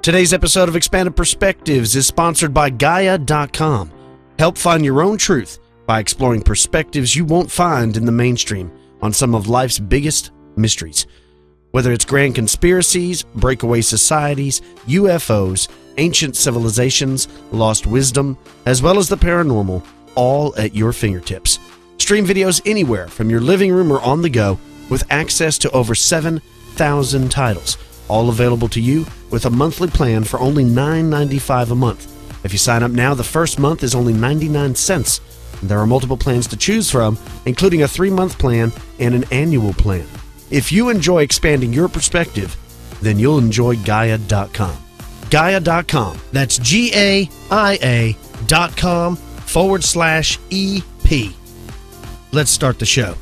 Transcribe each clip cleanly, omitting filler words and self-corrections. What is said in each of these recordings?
Today's episode of Expanded Perspectives is sponsored by Gaia.com. Help find your own truth by exploring perspectives you won't find in the mainstream on some of life's biggest mysteries. Whether it's grand conspiracies, breakaway societies, UFOs, ancient civilizations, lost wisdom, as well as the paranormal, all at your fingertips. Stream videos anywhere from your living room or on the go with access to over 7,000 titles, all available to you with a monthly plan for only $9.95 a month. If you sign up now, the first month is only 99 cents. There are multiple plans to choose from, including a 3-month plan and an annual plan. If you enjoy expanding your perspective, then you'll enjoy Gaia.com. Gaia.com. That's GAIA.com/EP. Let's start the show.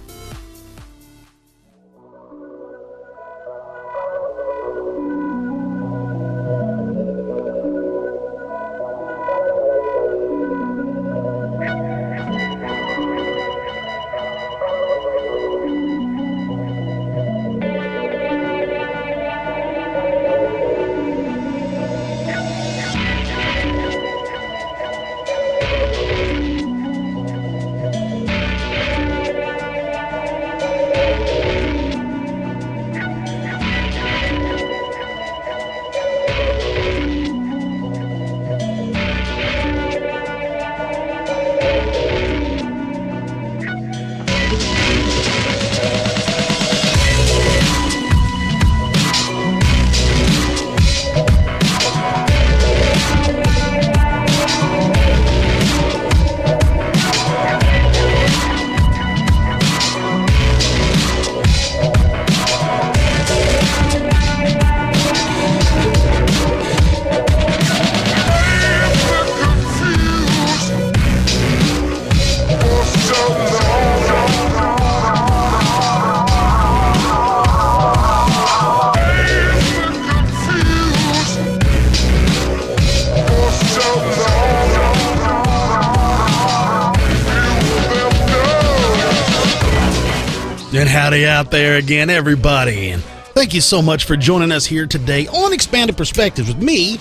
And howdy out there again, everybody. And thank you so much for joining us here today on Expanded Perspectives with me,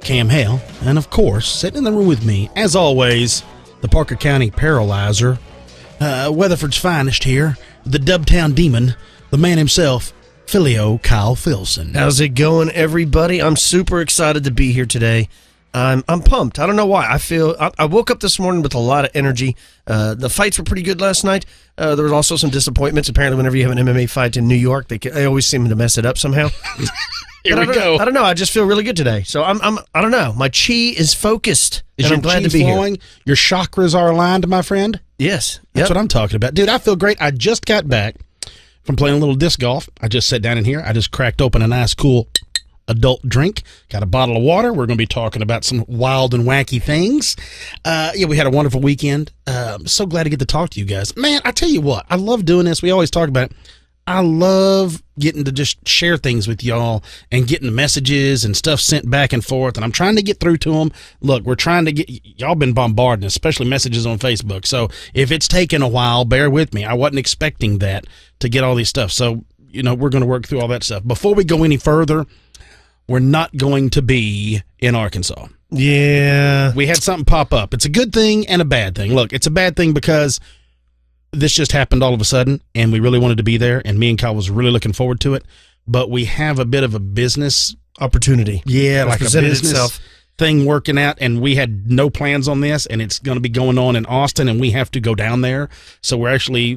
Cam Hale. And of course, sitting in the room with me, as always, the Parker County Paralyzer, Weatherford's finest here, the Dubtown Demon, the man himself, Filio Kyle Filson. How's it going, everybody? I'm super excited to be here today. I'm pumped. I don't know why. I woke up this morning with a lot of energy. The fights were pretty good last night. There was also some disappointments. Apparently, whenever you have an MMA fight in New York, they always seem to mess it up somehow. Here we go. I don't know. I just feel really good today. So I don't know. My chi is focused. Is and your I'm glad chi to be flowing? here. Your chakras are aligned, my friend? Yes. That's what I'm talking about. Dude, I feel great. I just got back from playing a little disc golf. I just sat down in here. I just cracked open a nice, cool adult drink. Got a bottle of water. We're going to be talking about some wild and wacky things. We had a wonderful weekend. So glad to get to talk to you guys. Man, I tell you what, I love doing this. We always talk about it. I love getting to just share things with y'all and getting the messages and stuff sent back and forth, and I'm trying to get through to them. Look, we're trying to get, y'all been bombarding, especially messages on Facebook, so if it's taken a while, bear with me. I wasn't expecting that to get all these stuff, so, we're going to work through all that stuff. Before we go any further, we're not going to be in Arkansas. Yeah. We had something pop up. It's a good thing and a bad thing. Look, it's a bad thing because this just happened all of a sudden, and we really wanted to be there, and me and Kyle was really looking forward to it, but we have a bit of a business opportunity. Yeah, like a business itself. thing working out, and we had no plans on this, and it's going to be going on in Austin, and we have to go down there. So we're actually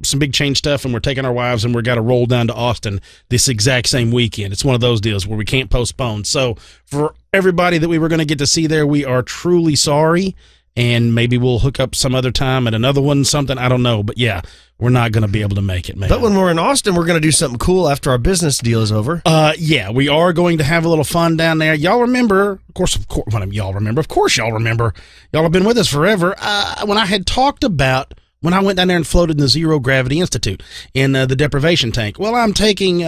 some big change stuff, and we're taking our wives, and we're got to roll down to Austin this exact same weekend. It's one of those deals where we can't postpone. So for everybody that we were going to get to see there, we are truly sorry, and maybe we'll hook up some other time at another one, something, I don't know, but yeah, we're not going to be able to make it, man. But when we're in Austin, we're going to do something cool after our business deal is over. Yeah, we are going to have a little fun down there. Y'all remember, of course, y'all remember. Y'all have been with us forever. When I had talked about when I went down there and floated in the Zero Gravity Institute in the deprivation tank. Well, I'm taking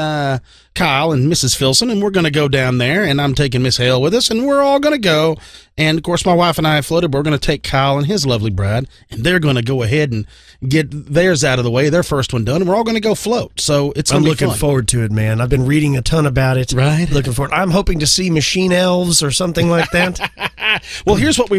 Kyle and Mrs. Filson, and we're going to go down there, and I'm taking Miss Hale with us, and we're all going to go. And, of course, my wife and I have floated, but we're going to take Kyle and his lovely bride, and they're going to go ahead and get theirs out of the way, their first one done, and we're all going to go float. So it's going to be fun. I'm looking forward to it, man. I've been reading a ton about it. Right. Looking forward. I'm hoping to see machine elves or something like that. Well, here's what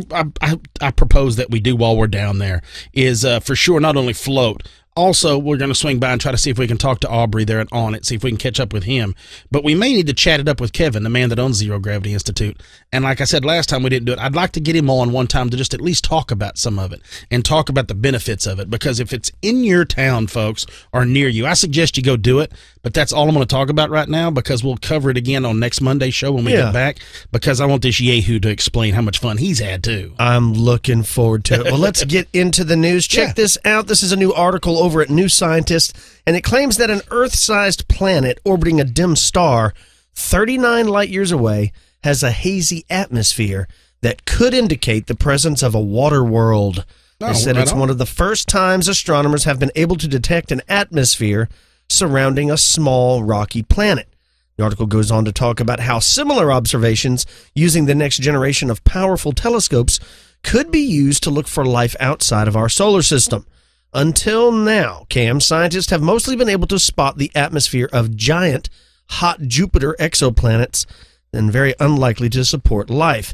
I propose that we do while we're down there is for sure not only float. Also, we're going to swing by and try to see if we can talk to Aubrey there at On It, see if we can catch up with him. But we may need to chat it up with Kevin, the man that owns Zero Gravity Institute. And like I said last time we didn't do it, I'd like to get him on one time to just at least talk about some of it and talk about the benefits of it. Because if it's in your town, folks, or near you, I suggest you go do it. But that's all I'm going to talk about right now because we'll cover it again on next Monday's show when we get back because I want this Yahoo to explain how much fun he's had, too. I'm looking forward to it. Well, let's get into the news. Check this out. This is a new article over at New Scientist, and it claims that an Earth-sized planet orbiting a dim star 39 light years away has a hazy atmosphere that could indicate the presence of a water world. They said it's one of the first times astronomers have been able to detect an atmosphere surrounding a small rocky planet. The article goes on to talk about how similar observations using the next generation of powerful telescopes could be used to look for life outside of our solar system. Until now, Cam, scientists have mostly been able to spot the atmosphere of giant, hot Jupiter exoplanets and very unlikely to support life.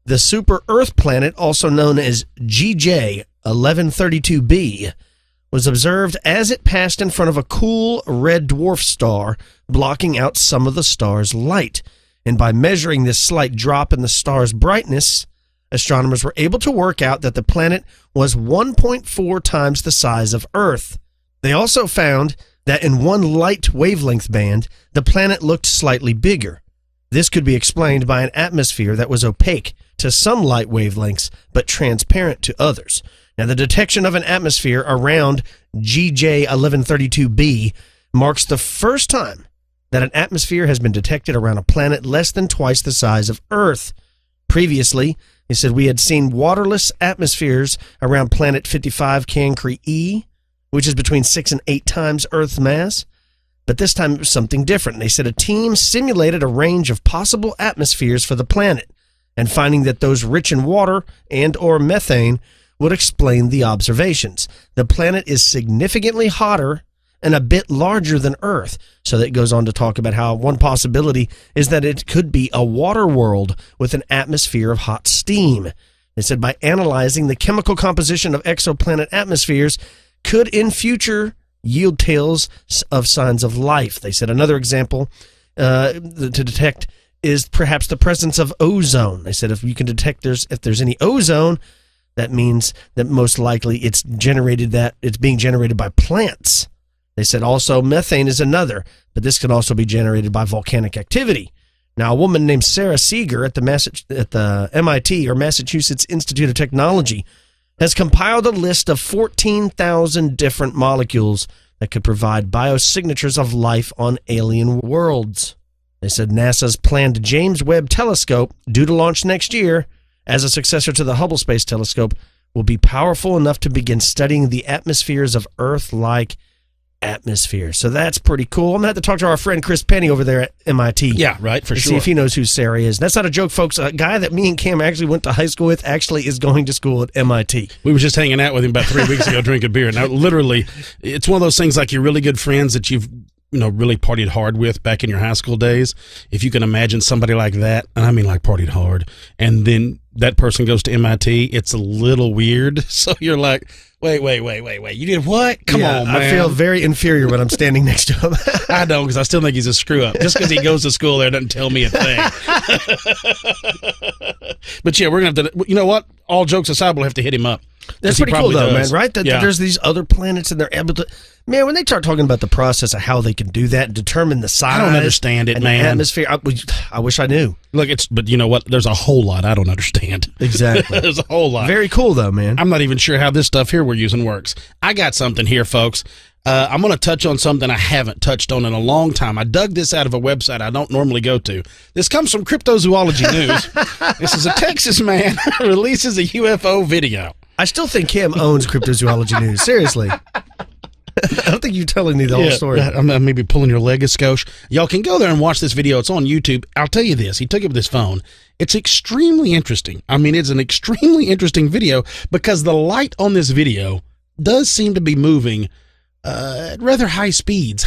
The super-Earth planet, also known as GJ 1132b, was observed as it passed in front of a cool red dwarf star, blocking out some of the star's light. And by measuring this slight drop in the star's brightness, astronomers were able to work out that the planet was 1.4 times the size of Earth. They also found that in one light wavelength band, the planet looked slightly bigger. This could be explained by an atmosphere that was opaque to some light wavelengths, but transparent to others. Now, the detection of an atmosphere around GJ 1132b marks the first time that an atmosphere has been detected around a planet less than twice the size of Earth. Previously, he said we had seen waterless atmospheres around planet 55 Cancri E, which is between 6 and 8 times Earth's mass. But this time it was something different. They said a team simulated a range of possible atmospheres for the planet, and finding that those rich in water and or methane would explain the observations. The planet is significantly hotter and a bit larger than Earth. So that goes on to talk about how one possibility is that it could be a water world with an atmosphere of hot steam. They said by analyzing the chemical composition of exoplanet atmospheres could in future yield tales of signs of life. They said another example to detect is perhaps the presence of ozone. They said if you can detect if there's any ozone, that means that most likely it's being generated by plants. They said also methane is another, but this can also be generated by volcanic activity. Now, a woman named Sarah Seeger at the MIT, or Massachusetts Institute of Technology, has compiled a list of 14,000 different molecules that could provide biosignatures of life on alien worlds. They said NASA's planned James Webb Telescope, due to launch next year, as a successor to the Hubble Space Telescope, will be powerful enough to begin studying the atmospheres of Earth-like atmospheres. So that's pretty cool. I'm going to have to talk to our friend Chris Penny over there at MIT. Yeah, right, for sure. See if he knows who Sarah is. That's not a joke, folks. A guy that me and Cam actually went to high school with actually is going to school at MIT. We were just hanging out with him about 3 weeks ago drinking beer. Now, literally, it's one of those things like you're really good friends that you've really partied hard with back in your high school days. If you can imagine somebody like that, and I mean like partied hard, and then that person goes to MIT, it's a little weird. So you're like, wait. You did what? Come on, man. I feel very inferior when I'm standing next to him. I don't, because I still think he's a screw up. Just because he goes to school there doesn't tell me a thing. But yeah, we're going to have to, you know what? All jokes aside, we'll have to hit him up. That's pretty cool, though, man, right? That there's these other planets and they're able to... Man, when they start talking about the process of how they can do that and determine the size... I don't understand it, man. The atmosphere, I wish I knew. Look, but you know what? There's a whole lot I don't understand. Exactly. There's a whole lot. Very cool, though, man. I'm not even sure how this stuff here we're using works. I got something here, folks. I'm going to touch on something I haven't touched on in a long time. I dug this out of a website I don't normally go to. This comes from Cryptozoology News. This is a Texas man releases a UFO video. I still think Cam owns Cryptozoology News. Seriously. I don't think you're telling me the whole story. I'm maybe pulling your leg a skosh. Y'all can go there and watch this video. It's on YouTube. I'll tell you this. He took it with his phone. It's extremely interesting. I mean, it's an extremely interesting video because the light on this video does seem to be moving at rather high speeds,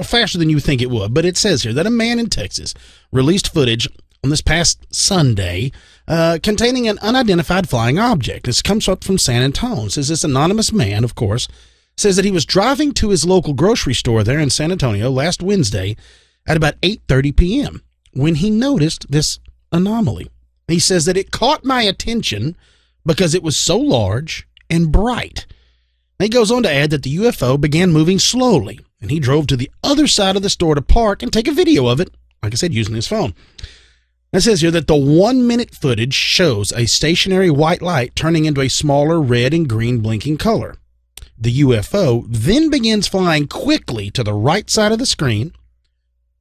faster than you think it would. But it says here that a man in Texas released footage on this past Sunday containing an unidentified flying object. This comes up from San Antonio. It says this anonymous man, of course, says that he was driving to his local grocery store there in San Antonio last Wednesday at about 8:30 p.m. when he noticed this anomaly. He says that it caught my attention because it was so large and bright. And he goes on to add that the UFO began moving slowly, and he drove to the other side of the store to park and take a video of it, like I said, using his phone. It says here that the 1-minute footage shows a stationary white light turning into a smaller red and green blinking color. The UFO then begins flying quickly to the right side of the screen,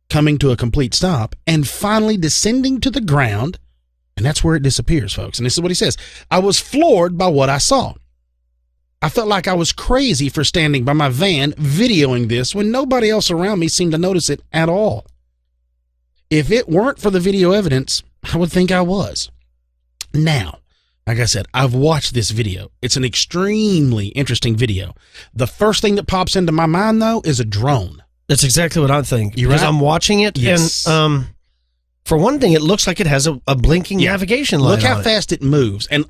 coming to a complete stop, and finally descending to the ground, and that's where it disappears, folks. And this is what he says. I was floored by what I saw. I felt like I was crazy for standing by my van videoing this when nobody else around me seemed to notice it at all. If it weren't for the video evidence, I would think I was. Now, like I said, I've watched this video. It's an extremely interesting video. The first thing that pops into my mind, though, is a drone. That's exactly what I think. Because I'm watching it, yes. And for one thing, it looks like it has a blinking navigation light. Look how fast it moves. And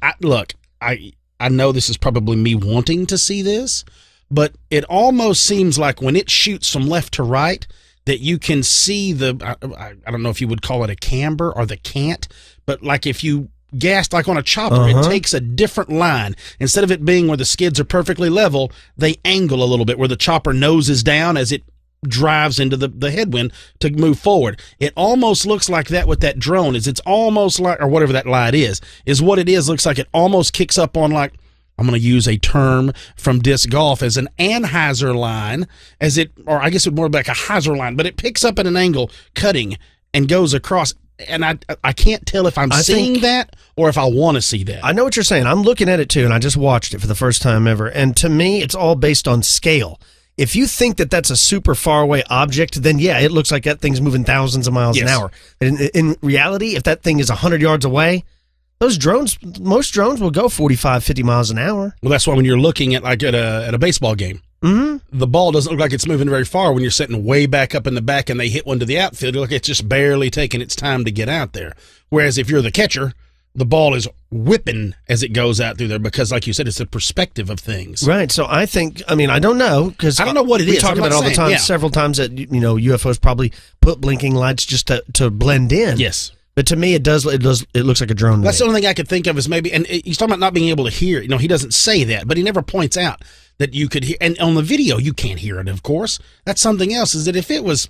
I know this is probably me wanting to see this, but it almost seems like when it shoots from left to right, that you can see I don't know if you would call it a camber or the cant, but like if you gassed like on a chopper, it takes a different line. Instead of it being where the skids are perfectly level, they angle a little bit where the chopper noses down as it drives into the headwind to move forward. It almost looks like that with that drone. It's almost like, or whatever that light is what it is. Looks like it almost kicks up on, like, I'm going to use a term from disc golf, as an anhyzer line, or I guess it would more be like a hyzer line, but it picks up at an angle, cutting, and goes across. And I can't tell if I'm seeing that or if I want to see that. I know what you're saying. I'm looking at it too, and I just watched it for the first time ever. And to me, it's all based on scale. If you think that that's a super far away object, then yeah, it looks like that thing's moving thousands of miles an hour. In reality, if that thing is 100 yards away, most drones will go 45, 50 miles an hour. Well, that's why when you're looking at a baseball game, the ball doesn't look like it's moving very far when you're sitting way back up in the back and they hit one to the outfield. It looks like it's just barely taking its time to get out there. Whereas if you're the catcher, the ball is whipping as it goes out through there because, like you said, it's the perspective of things. Right. So I don't know, because I don't know what it is. We talk about it all the time, several times, that UFOs probably put blinking lights just to blend in. Yes. But to me, it looks like a drone. That's the only thing I could think of is maybe, and he's talking about not being able to hear. He doesn't say that, but he never points out that you could hear. And on the video, you can't hear it, of course. That's something else, is that if it was,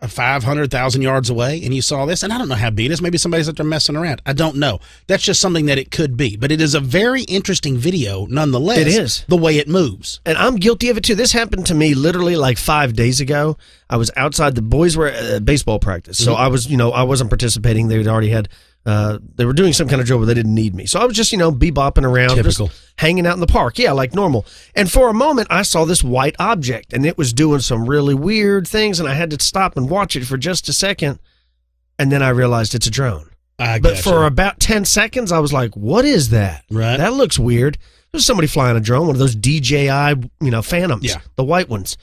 500,000 yards away and you saw this, and I don't know how big it is, maybe somebody's out there messing around. I don't know. That's just something that it could be. But it is a very interesting video nonetheless. It is. The way it moves. And I'm guilty of it too. This happened to me literally like 5 days ago. I was outside. The boys were at baseball practice. So I was, I wasn't participating. They had already had, they were doing some kind of drill where they didn't need me. So I was just, bebopping around. Typical. Just hanging out in the park. Yeah, like normal. And for a moment, I saw this white object, and it was doing some really weird things, and I had to stop and watch it for just a second. And then I realized it's a drone. But for about 10 seconds, I was like, what is that? Right. That looks weird. There's somebody flying a drone, one of those DJI, Phantoms, the white ones.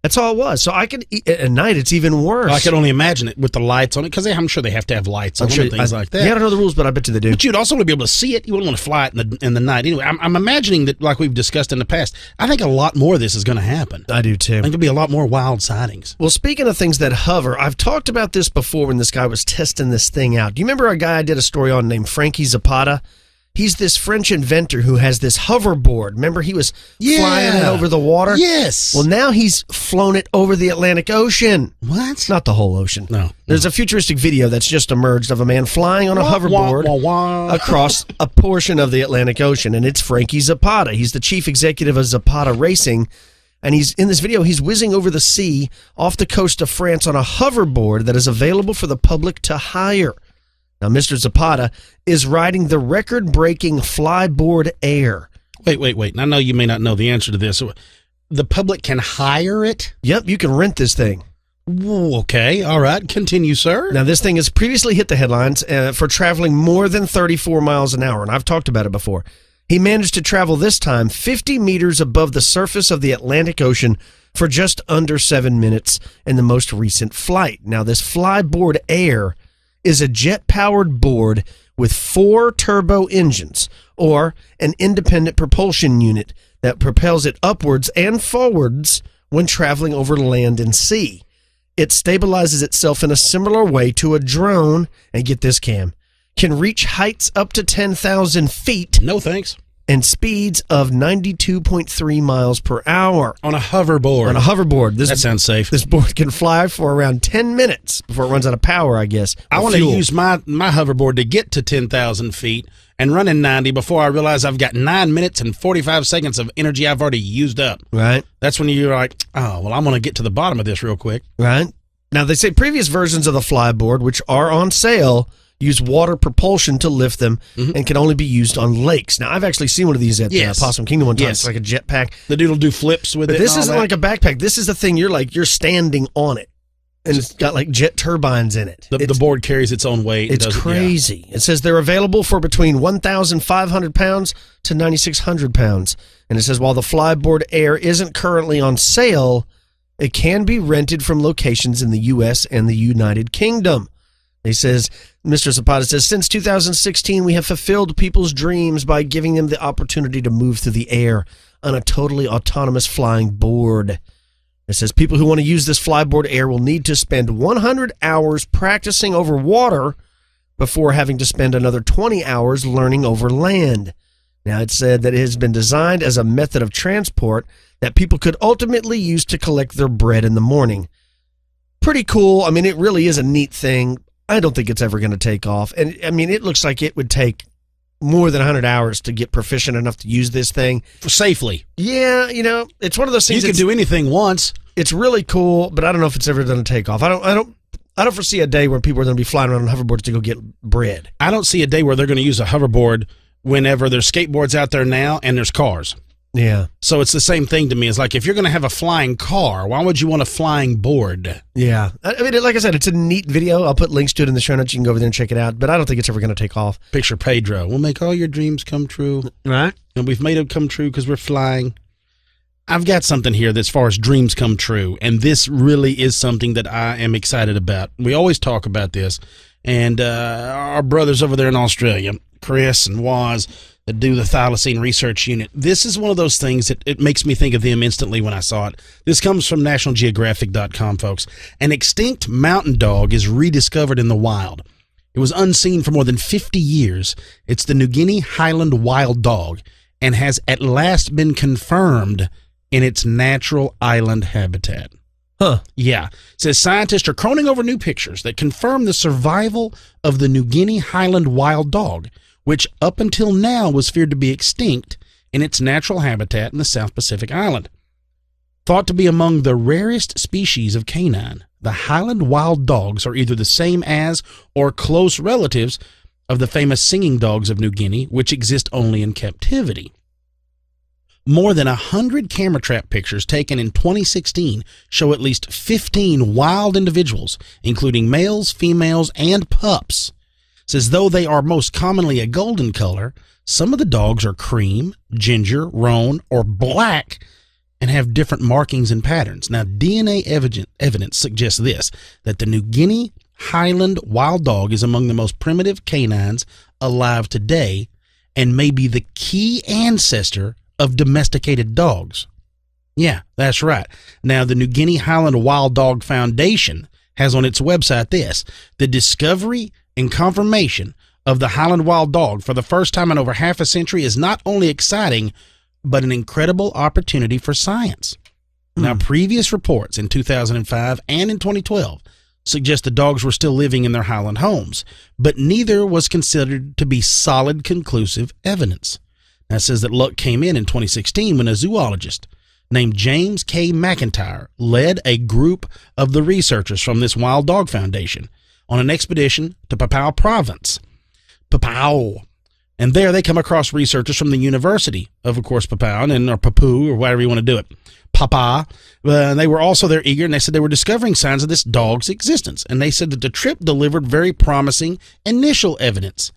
That's all it was. So I could, at night, it's even worse. I could only imagine it with the lights on it, because I'm sure they have to have lights on and things like that. Yeah, I don't know the rules, but I bet you they do. But you'd also want to be able to see it. You wouldn't want to fly it in the night. Anyway, I'm imagining that, like we've discussed in the past, I think a lot more of this is going to happen. I do, too. I think there'll be a lot more wild sightings. Well, speaking of things that hover, I've talked about this before when this guy was testing this thing out. Do you remember a guy I did a story on named Franky Zapata? He's this French inventor who has this hoverboard. Remember, he was flying it over the water? Yes. Well, now he's flown it over the Atlantic Ocean. What? Not the whole ocean. No. There's a futuristic video that's just emerged of a man flying on a hoverboard across a portion of the Atlantic Ocean, and it's Franky Zapata. He's the chief executive of Zapata Racing, and he's in this video, he's whizzing over the sea off the coast of France on a hoverboard that is available for the public to hire. Now, Mr. Zapata is riding the record-breaking Flyboard Air. Wait. I know you may not know the answer to this. the public can hire it? Yep, you can rent this thing. Whoa, okay, all right. Continue, sir. Now, this thing has previously hit the headlines for traveling more than 34 miles an hour, and I've talked about it before. He managed to travel this time 50 meters above the surface of the Atlantic Ocean for just under 7 minutes in the most recent flight. Now, this Flyboard Air is a jet-powered board with 4 turbo engines, or an independent propulsion unit that propels it upwards and forwards when traveling over land and sea. It stabilizes itself in a similar way to a drone, and get this, Cam, can reach heights up to 10,000 feet. No thanks. And speeds of 92.3 miles per hour. On a hoverboard. On a hoverboard. That sounds safe. This board can fly for around 10 minutes before it runs out of power, I guess. I want to use my hoverboard to get to 10,000 feet and run in 90 before I realize I've got 9 minutes and 45 seconds of energy I've already used up. Right. That's when you're like, oh, well, I'm going to get to the bottom of this real quick. Right. Now, they say previous versions of the Flyboard, which are on sale, use water propulsion to lift them and can only be used on lakes. Now, I've actually seen one of these at Possum Kingdom one time. Yes. It's like a jetpack. The dude will do flips with it. This isn't like a backpack. This is the thing you're standing on it. And it's got like jet turbines in it. The board carries its own weight. It's crazy. It says they're available for between 1,500 pounds to 9,600 pounds. And it says while the Flyboard Air isn't currently on sale, it can be rented from locations in the U.S. and the United Kingdom. He says, Mr. Zapata says, since 2016, we have fulfilled people's dreams by giving them the opportunity to move through the air on a totally autonomous flying board. It says people who want to use this Flyboard Air will need to spend 100 hours practicing over water before having to spend another 20 hours learning over land. Now, it said that it has been designed as a method of transport that people could ultimately use to collect their bread in the morning. Pretty cool. I mean, it really is a neat thing. I don't think it's ever going to take off. And, I mean, it looks like it would take more than 100 hours to get proficient enough to use this thing. Safely. Yeah, it's one of those things. You can do anything once. It's really cool, but I don't know if it's ever going to take off. I don't foresee a day where people are going to be flying around on hoverboards to go get bread. I don't see a day where they're going to use a hoverboard whenever there's skateboards out there now and there's cars. Yeah. So it's the same thing to me. It's like, if you're going to have a flying car, why would you want a flying board? Yeah. I mean, like I said, it's a neat video. I'll put links to it in the show notes. You can go over there and check it out. But I don't think it's ever going to take off. Picture Pedro. We'll make all your dreams come true. Right. And we've made them come true because we're flying. I've got something here that's as far as dreams come true. And this really is something that I am excited about. We always talk about this. And our brothers over there in Australia, Chris and Waz, that do the thylacine research unit. This is one of those things that it makes me think of them instantly when I saw it. This comes from nationalgeographic.com, folks. An extinct mountain dog is rediscovered in the wild. It was unseen for more than 50 years. It's the New Guinea highland wild dog and has at last been confirmed in its natural island habitat. Huh. Yeah. It says scientists are crooning over new pictures that confirm the survival of the New Guinea highland wild dog, which up until now was feared to be extinct in its natural habitat in the South Pacific Island. Thought to be among the rarest species of canine, the highland wild dogs are either the same as or close relatives of the famous singing dogs of New Guinea, which exist only in captivity. More than 100 camera trap pictures taken in 2016 show at least 15 wild individuals, including males, females, and pups. Says though they are most commonly a golden color, some of the dogs are cream, ginger, roan, or black and have different markings and patterns. Now, DNA evidence suggests this, that the New Guinea highland wild dog is among the most primitive canines alive today and may be the key ancestor of domesticated dogs. Yeah, that's right. Now, the New Guinea Highland Wild Dog Foundation has on its website this: the discovery and confirmation of the Highland Wild Dog for the first time in over half a century is not only exciting, but an incredible opportunity for science. Now, previous reports in 2005 and in 2012 suggest the dogs were still living in their Highland homes, but neither was considered to be solid, conclusive evidence. Now, it says that luck came in 2016 when a zoologist named James K. McIntyre led a group of the researchers from this Wild Dog Foundation on an expedition to Papua Province. Papua. And there they come across researchers from the University of course, Papua, or Papu, or whatever you want to do it. Papa. They were also there eager, and they said they were discovering signs of this dog's existence. And they said that the trip delivered very promising initial evidence.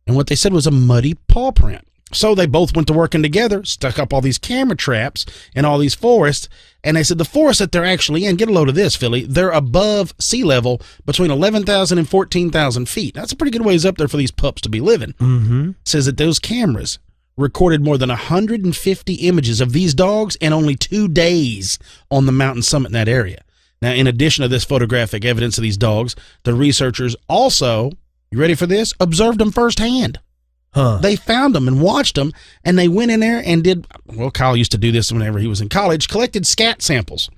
And what they said was a muddy paw print. So they both went to working together, stuck up all these camera traps in all these forests, and they said the forest that they're actually in, get a load of this, Philly, they're above sea level between 11,000 and 14,000 feet. That's a pretty good ways up there for these pups to be living. Mm-hmm. Says that those cameras recorded more than 150 images of these dogs in only 2 days on the mountain summit in that area. Now, in addition to this photographic evidence of these dogs, the researchers also, you ready for this, observed them firsthand. They found them and watched them, and they went in there and did, well, Kyle used to do this whenever he was in college, collected scat samples,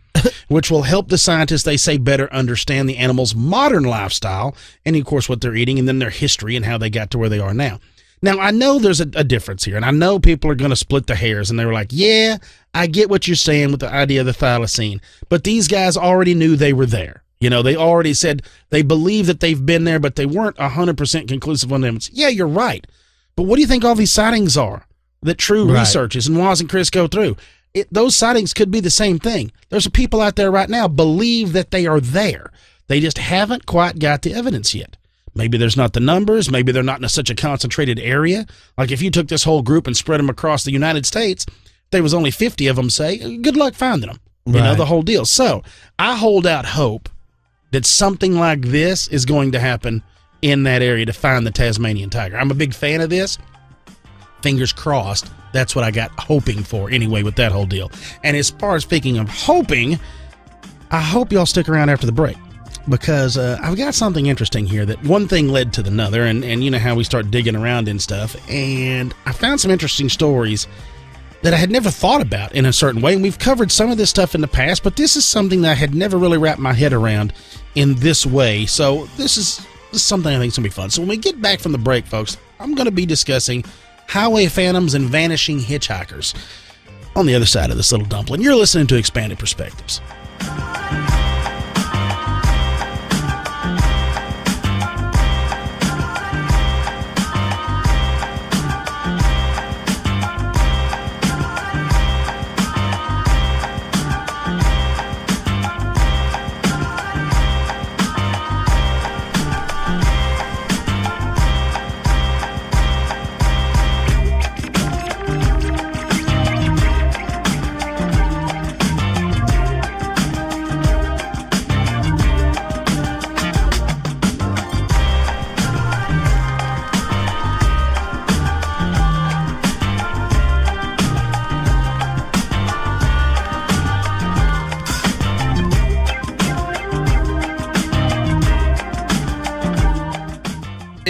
which will help the scientists, they say, better understand the animal's modern lifestyle and, of course, what they're eating and then their history and how they got to where they are now. Now, I know there's a difference here, and I know people are going to split the hairs, and they were like, yeah, I get what you're saying with the idea of the thylacine, but these guys already knew they were there. You know, they already said they believe that they've been there, but they weren't 100% conclusive on them. Yeah, you're right. But what do you think all these sightings are that true researchers and Waz and Chris go through? Those sightings could be the same thing. There's people out there right now believe that they are there. They just haven't quite got the evidence yet. Maybe there's not the numbers. Maybe they're not in such a concentrated area. Like if you took this whole group and spread them across the United States, there was only 50 of them, say, good luck finding them. You know, the whole deal. So I hold out hope that something like this is going to happen in that area to find the Tasmanian tiger. I'm a big fan of this. Fingers crossed. That's what I got hoping for anyway with that whole deal. And as far as speaking of hoping, I hope y'all stick around after the break because I've got something interesting here that one thing led to another, and you know how we start digging around and stuff, and I found some interesting stories that I had never thought about in a certain way, and we've covered some of this stuff in the past, but this is something that I had never really wrapped my head around in this way, so this is something I think is going to be fun. So when we get back from the break, folks, I'm going to be discussing highway phantoms and vanishing hitchhikers on the other side of this little dumpling. You're listening to Expanded Perspectives.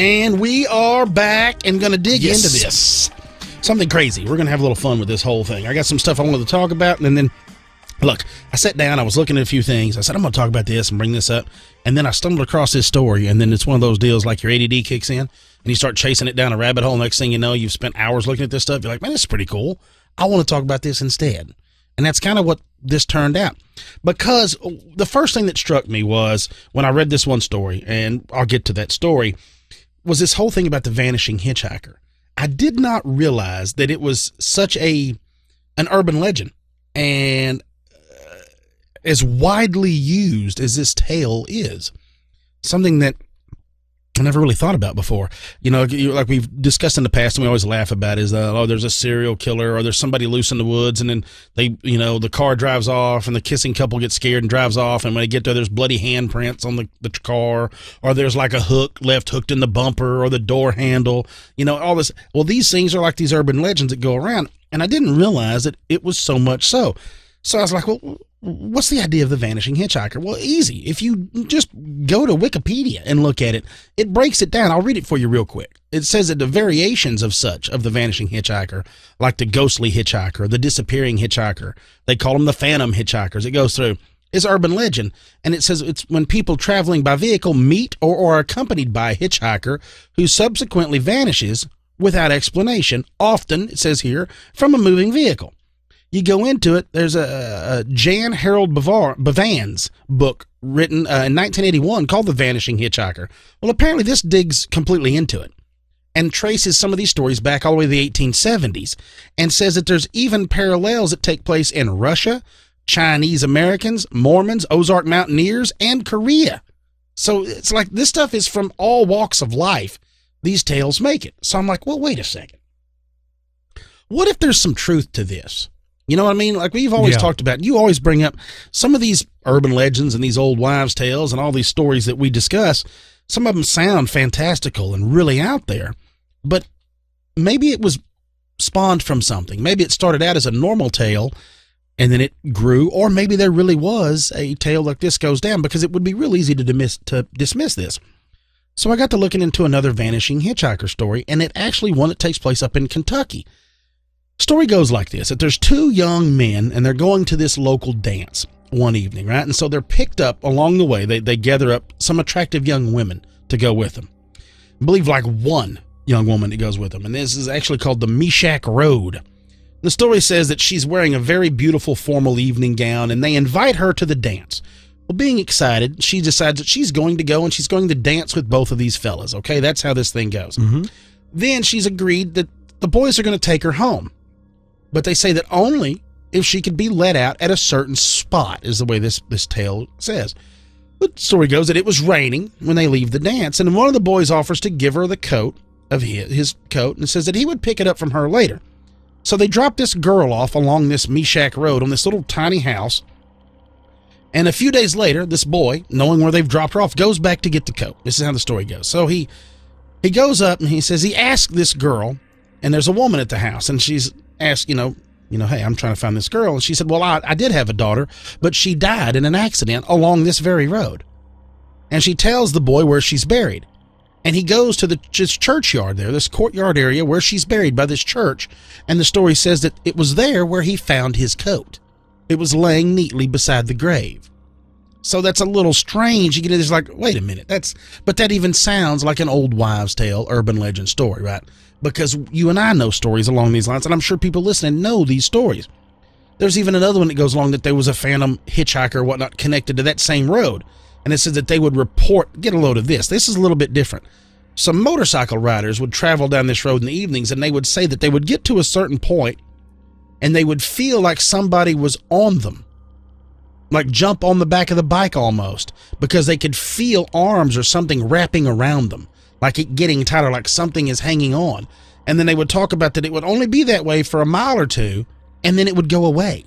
And we are back and going to dig into this. Something crazy. We're going to have a little fun with this whole thing. I got some stuff I wanted to talk about, and then, look, I sat down, I was looking at a few things. I said, I'm going to talk about this and bring this up. And then I stumbled across this story, and then it's one of those deals like your ADD kicks in, and you start chasing it down a rabbit hole. Next thing you know, you've spent hours looking at this stuff. You're like, man, this is pretty cool. I want to talk about this instead. And that's kind of what this turned out. Because the first thing that struck me was when I read this one story, and I'll get to that story, was this whole thing about the vanishing hitchhiker. I did not realize that it was such an urban legend and as widely used as this tale is. Something that I never really thought about before. You know, like we've discussed in the past, and we always laugh about is, there's a serial killer, or there's somebody loose in the woods, and then the car drives off, and the kissing couple gets scared and drives off, and when they get there, there's bloody handprints on the car, or there's like a hook left hooked in the bumper or the door handle, all this. Well, these things are like these urban legends that go around, and I didn't realize that it was so much so. So I was like, well, what's the idea of the vanishing hitchhiker? Well, easy. If you just go to Wikipedia and look at it, it breaks it down. I'll read it for you real quick. It says that the variations of the vanishing hitchhiker, like the ghostly hitchhiker, the disappearing hitchhiker, they call them the phantom hitchhikers. It goes through. It's urban legend, and it says it's when people traveling by vehicle meet or are accompanied by a hitchhiker who subsequently vanishes without explanation, often, it says here, from a moving vehicle. You go into it, there's a Jan Harold Bavans book written in 1981 called The Vanishing Hitchhiker. Well, apparently this digs completely into it and traces some of these stories back all the way to the 1870s and says that there's even parallels that take place in Russia, Chinese Americans, Mormons, Ozark Mountaineers, and Korea. So it's like this stuff is from all walks of life. These tales make it. So I'm like, well, wait a second. What if there's some truth to this? You know what I mean? Like we've always talked about, you always bring up some of these urban legends and these old wives' tales and all these stories that we discuss. Some of them sound fantastical and really out there, but maybe it was spawned from something. Maybe it started out as a normal tale and then it grew, or maybe there really was a tale like this goes down, because it would be real easy to dismiss this. So I got to looking into another vanishing hitchhiker story, and it actually one that takes place up in Kentucky. Story goes like this, that there's two young men and they're going to this local dance one evening, right? And so they're picked up along the way. They gather up some attractive young women to go with them. I believe like one young woman that goes with them. And this is actually called the Meshack Road. The story says that she's wearing a very beautiful formal evening gown and they invite her to the dance. Well, being excited, she decides that she's going to go and she's going to dance with both of these fellas. Okay, that's how this thing goes. Mm-hmm. Then she's agreed that the boys are going to take her home. But they say that only if she could be let out at a certain spot, is the way this tale says. The story goes that it was raining when they leave the dance, and one of the boys offers to give her the coat of his coat and says that he would pick it up from her later. So they drop this girl off along this Meshack Road on this little tiny house, and a few days later, this boy, knowing where they've dropped her off, goes back to get the coat. This is how the story goes. So he goes up and he says he asked this girl, and there's a woman at the house, and she's asked, hey, I'm trying to find this girl. And she said, well, I did have a daughter, but she died in an accident along this very road. And she tells the boy where she's buried. And he goes to this churchyard there, this courtyard area where she's buried by this church. And the story says that it was there where he found his coat. It was laying neatly beside the grave. So that's a little strange. You get it, it's like, wait a minute, but that even sounds like an old wives' tale, urban legend story, right? Because you and I know stories along these lines, and I'm sure people listening know these stories. There's even another one that goes along that there was a phantom hitchhiker or whatnot connected to that same road. And it says that they would report, get a load of this. This is a little bit different. Some motorcycle riders would travel down this road in the evenings, and they would say that they would get to a certain point, and they would feel like somebody was on them. Like jump on the back of the bike almost, because they could feel arms or something wrapping around them. Like it getting tighter, like something is hanging on. And then they would talk about that it would only be that way for a mile or two, and then it would go away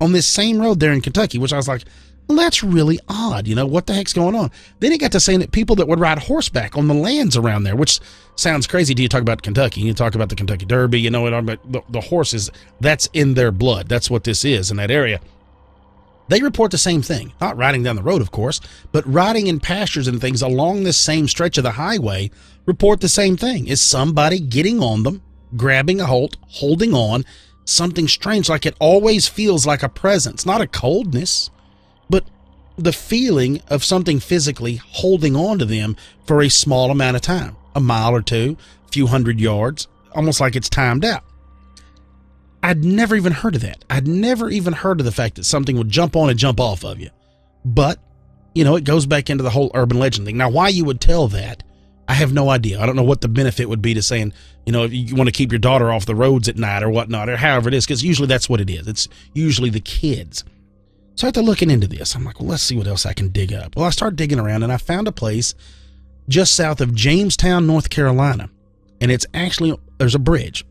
on this same road there in Kentucky, which I was like, well, that's really odd. What the heck's going on? Then it got to saying that people that would ride horseback on the lands around there, which sounds crazy to you talk about Kentucky. You talk about the Kentucky Derby, the horses, that's in their blood. That's what this is in that area. They report the same thing, not riding down the road, of course, but riding in pastures and things along this same stretch of the highway report the same thing. Is somebody getting on them, grabbing a hold, holding on, something strange, like it always feels like a presence, not a coldness, but the feeling of something physically holding on to them for a small amount of time, a mile or two, a few hundred yards, almost like it's timed out. I'd never even heard of that. I'd never even heard of the fact that something would jump on and jump off of you. But, it goes back into the whole urban legend thing. Now, why you would tell that, I have no idea. I don't know what the benefit would be to saying, if you want to keep your daughter off the roads at night or whatnot, or however it is, because usually that's what it is. It's usually the kids. So I started looking into this. I'm like, well, let's see what else I can dig up. Well, I started digging around, and I found a place just south of Jamestown, North Carolina. And it's actually, there's a bridge.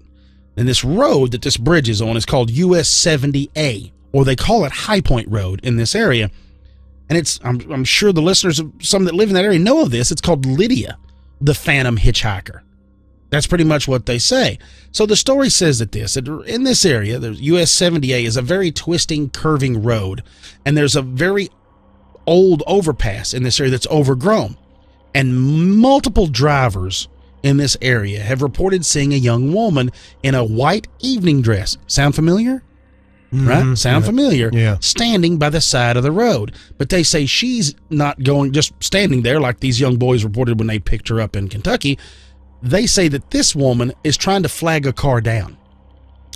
And this road that this bridge is on is called US 70A, or they call it High Point Road in this area. And I'm sure the listeners, some that live in that area, know of this. It's called Lydia, the Phantom Hitchhiker. That's pretty much what they say. So the story says that in this area, the US 70A is a very twisting, curving road. And there's a very old overpass in this area that's overgrown. And multiple drivers in this area have reported seeing a young woman in a white evening dress. Sound familiar? Right? Sound familiar? Yeah. Standing by the side of the road. But they say she's not just standing there like these young boys reported when they picked her up in Kentucky. They say that this woman is trying to flag a car down.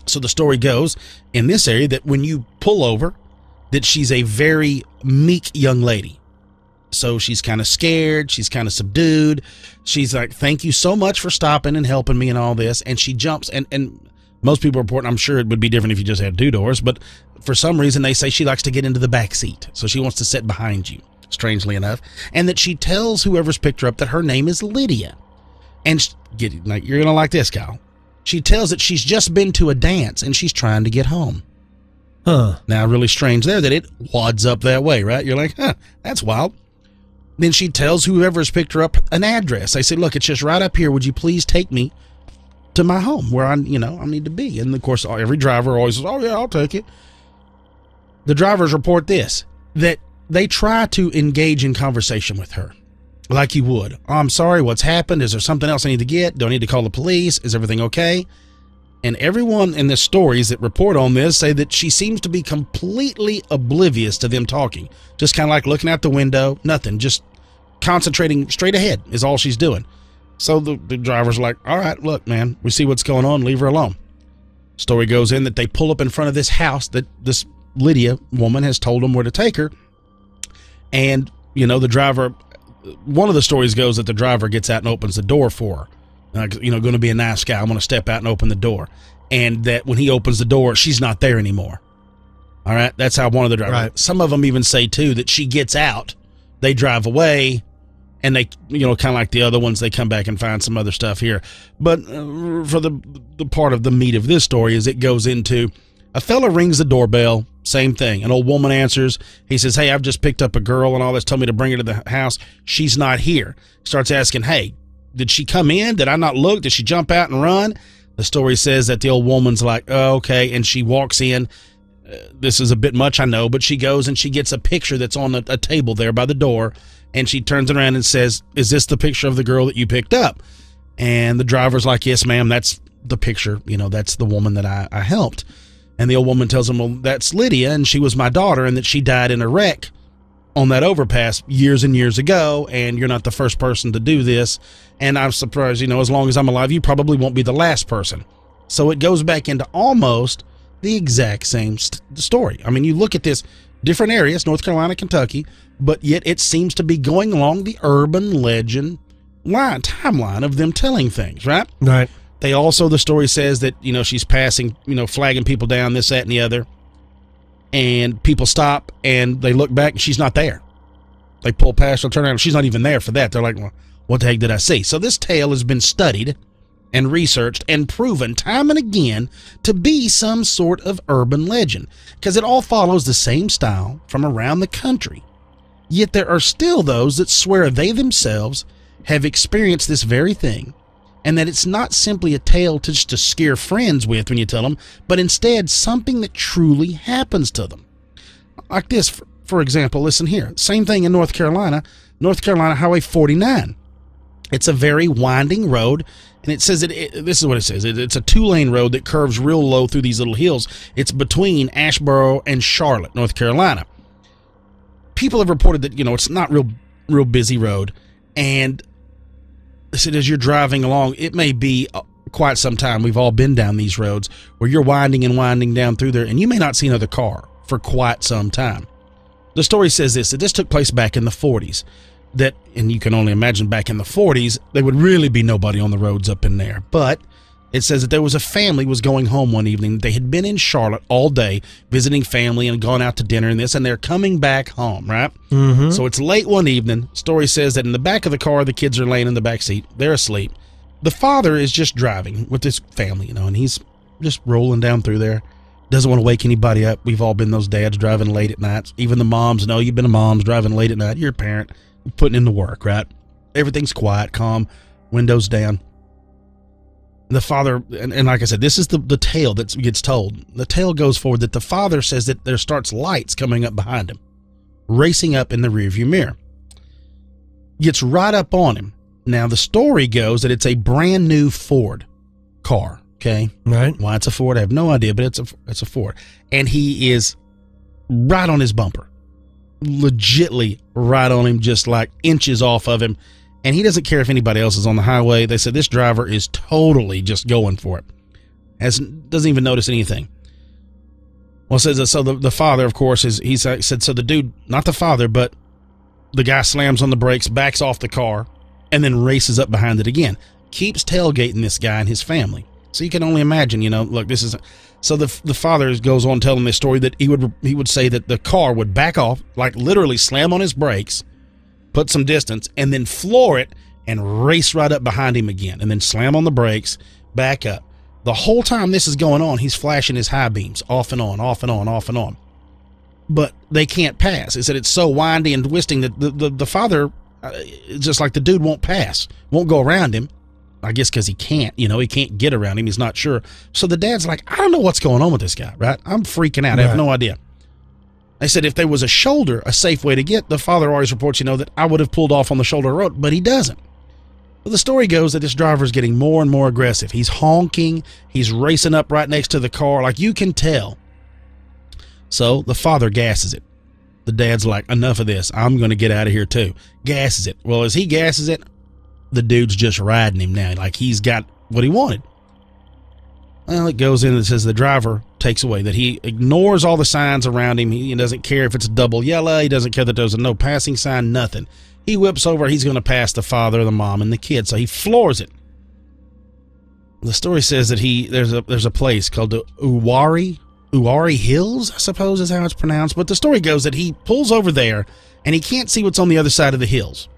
So the story goes in this area that when you pull over, that she's a very meek young lady. So she's kind of scared. She's kind of subdued. She's like, thank you so much for stopping and helping me and all this. And she jumps. And Most people report, I'm sure it would be different if you just had 2 doors, but for some reason they say she likes to get into the back seat. So she wants to sit behind you, strangely enough. And that she tells whoever's picked her up that her name is Lydia. And you're going to like this, Kyle. She tells that she's just been to a dance and she's trying to get home. Huh. Now, really strange there that it wads up that way, right? You're like, that's wild. Then she tells whoever's picked her up an address. They say, look, it's just right up here. Would you please take me to my home where I need to be? And of course, every driver always says, oh yeah, I'll take it. The drivers report this, that they try to engage in conversation with her like you would. Oh, I'm sorry, what's happened? Is there something else I need to get? Do I need to call the police? Is everything okay? And everyone in the stories that report on this say that she seems to be completely oblivious to them talking. Just kind of like looking out the window, nothing, just concentrating straight ahead is all she's doing. So the driver's like, all right, look, man, we see what's going on. Leave her alone. Story goes in that they pull up in front of this house that this Lydia woman has told them where to take her. And, the driver, one of the stories goes that the driver gets out and opens the door for her. Going to be a nice guy. I'm going to step out and open the door. And that when he opens the door, she's not there anymore. All right. That's how one of the drivers. Right. Some of them even say, too, that she gets out, they drive away, and they, kind of like the other ones, they come back and find some other stuff here. But for the part of the meat of this story is it goes into a fella rings the doorbell, same thing. An old woman answers. He says, hey, I've just picked up a girl and all this, told me to bring her to the house. She's not here. Starts asking, hey, did she come in? Did I not look? Did she jump out and run? The story says that the old woman's like, oh, okay. And she walks in. This is a bit much, I know, but she goes and she gets a picture that's on a table there by the door. And she turns around and says, is this the picture of the girl that you picked up? And the driver's like, yes, ma'am, that's the picture. That's the woman that I helped. And the old woman tells him, well, that's Lydia, and she was my daughter, and that she died in a wreck on that overpass years and years ago, and you're not the first person to do this. And I'm surprised, as long as I'm alive, you probably won't be the last person. So it goes back into almost the exact same story. I mean, you look at this, different areas, North Carolina, Kentucky, but yet it seems to be going along the urban legend timeline of them telling things, right? Right. They also, the story says that, she's passing, flagging people down, this, that, and the other. And people stop and they look back and she's not there. They pull past her, turn around, she's not even there for that. They're like, well, what the heck did I see? So this tale has been studied and researched and proven time and again to be some sort of urban legend, because it all follows the same style from around the country. Yet there are still those that swear they themselves have experienced this very thing, and that it's not simply a tale just to scare friends with when you tell them, but instead something that truly happens to them. Like this, for example, listen here. Same thing in North Carolina Highway 49. It's a very winding road, and it says this is what it says. It's a 2-lane road that curves real low through these little hills. It's between Asheboro and Charlotte, North Carolina. People have reported that, it's not real busy road, and they said as you're driving along, it may be quite some time. We've all been down these roads where you're winding and winding down through there, and you may not see another car for quite some time. The story says that this took place back in the 40s. And you can only imagine back in the 40s, there would really be nobody on the roads up in there. But it says that there was a family was going home one evening. They had been in Charlotte all day visiting family and gone out to dinner and this, and they're coming back home, right? Mm-hmm. So it's late one evening. Story says that in the back of the car, the kids are laying in the back seat. They're asleep. The father is just driving with his family, and he's just rolling down through there. Doesn't want to wake anybody up. We've all been those dads driving late at night. Even the moms know you've been a mom's driving late at night. You're a parent. Putting in the work, right? Everything's quiet, calm, windows down. The father, and like I said, this is the tale that gets told. The tale goes forward that the father says that there starts lights coming up behind him, racing up in the rearview mirror. Gets right up on him. Now, the story goes that it's a brand new Ford car, okay? Right. Why it's a Ford, I have no idea, but it's a Ford. And he is right on his bumper. Legitly right on him, just like inches off of him, and he doesn't care if anybody else is on the highway. They said this driver is totally just going for it, doesn't even notice anything. Well, it says that, so the father, of course, he said, so the dude, not the father, but the guy slams on the brakes, backs off the car, and then races up behind it again. Keeps tailgating this guy and his family. So you can only imagine, look, this is... So the father goes on telling this story that he would say that the car would back off, like literally slam on his brakes, put some distance, and then floor it and race right up behind him again, and then slam on the brakes, back up. The whole time this is going on, he's flashing his high beams off and on, off and on, off and on. But they can't pass. He said it's so windy and twisting that the father, just like the dude won't pass, won't go around him. I guess because he can't, he can't get around him. He's not sure. So the dad's like, I don't know what's going on with this guy, right? I'm freaking out. I have no idea. They said if there was a shoulder, a safe way to get, the father always reports, that I would have pulled off on the shoulder road, but he doesn't. Well, the story goes that this driver is getting more and more aggressive. He's honking. He's racing up right next to the car. Like you can tell. So the father gasses it. The dad's like, enough of this. I'm going to get out of here too. Gasses it. Well, as he gasses it, the dude's just riding him now. Like he's got what he wanted. Well, it goes in and says the driver takes away, that he ignores all the signs around him. He doesn't care if it's a double yellow. He doesn't care that there's a no passing sign, nothing. He whips over. He's going to pass the father, the mom, and the kid. So he floors it. The story says that there's a place called the Uwari Hills, I suppose is how it's pronounced. But the story goes that he pulls over there and he can't see what's on the other side of the hills.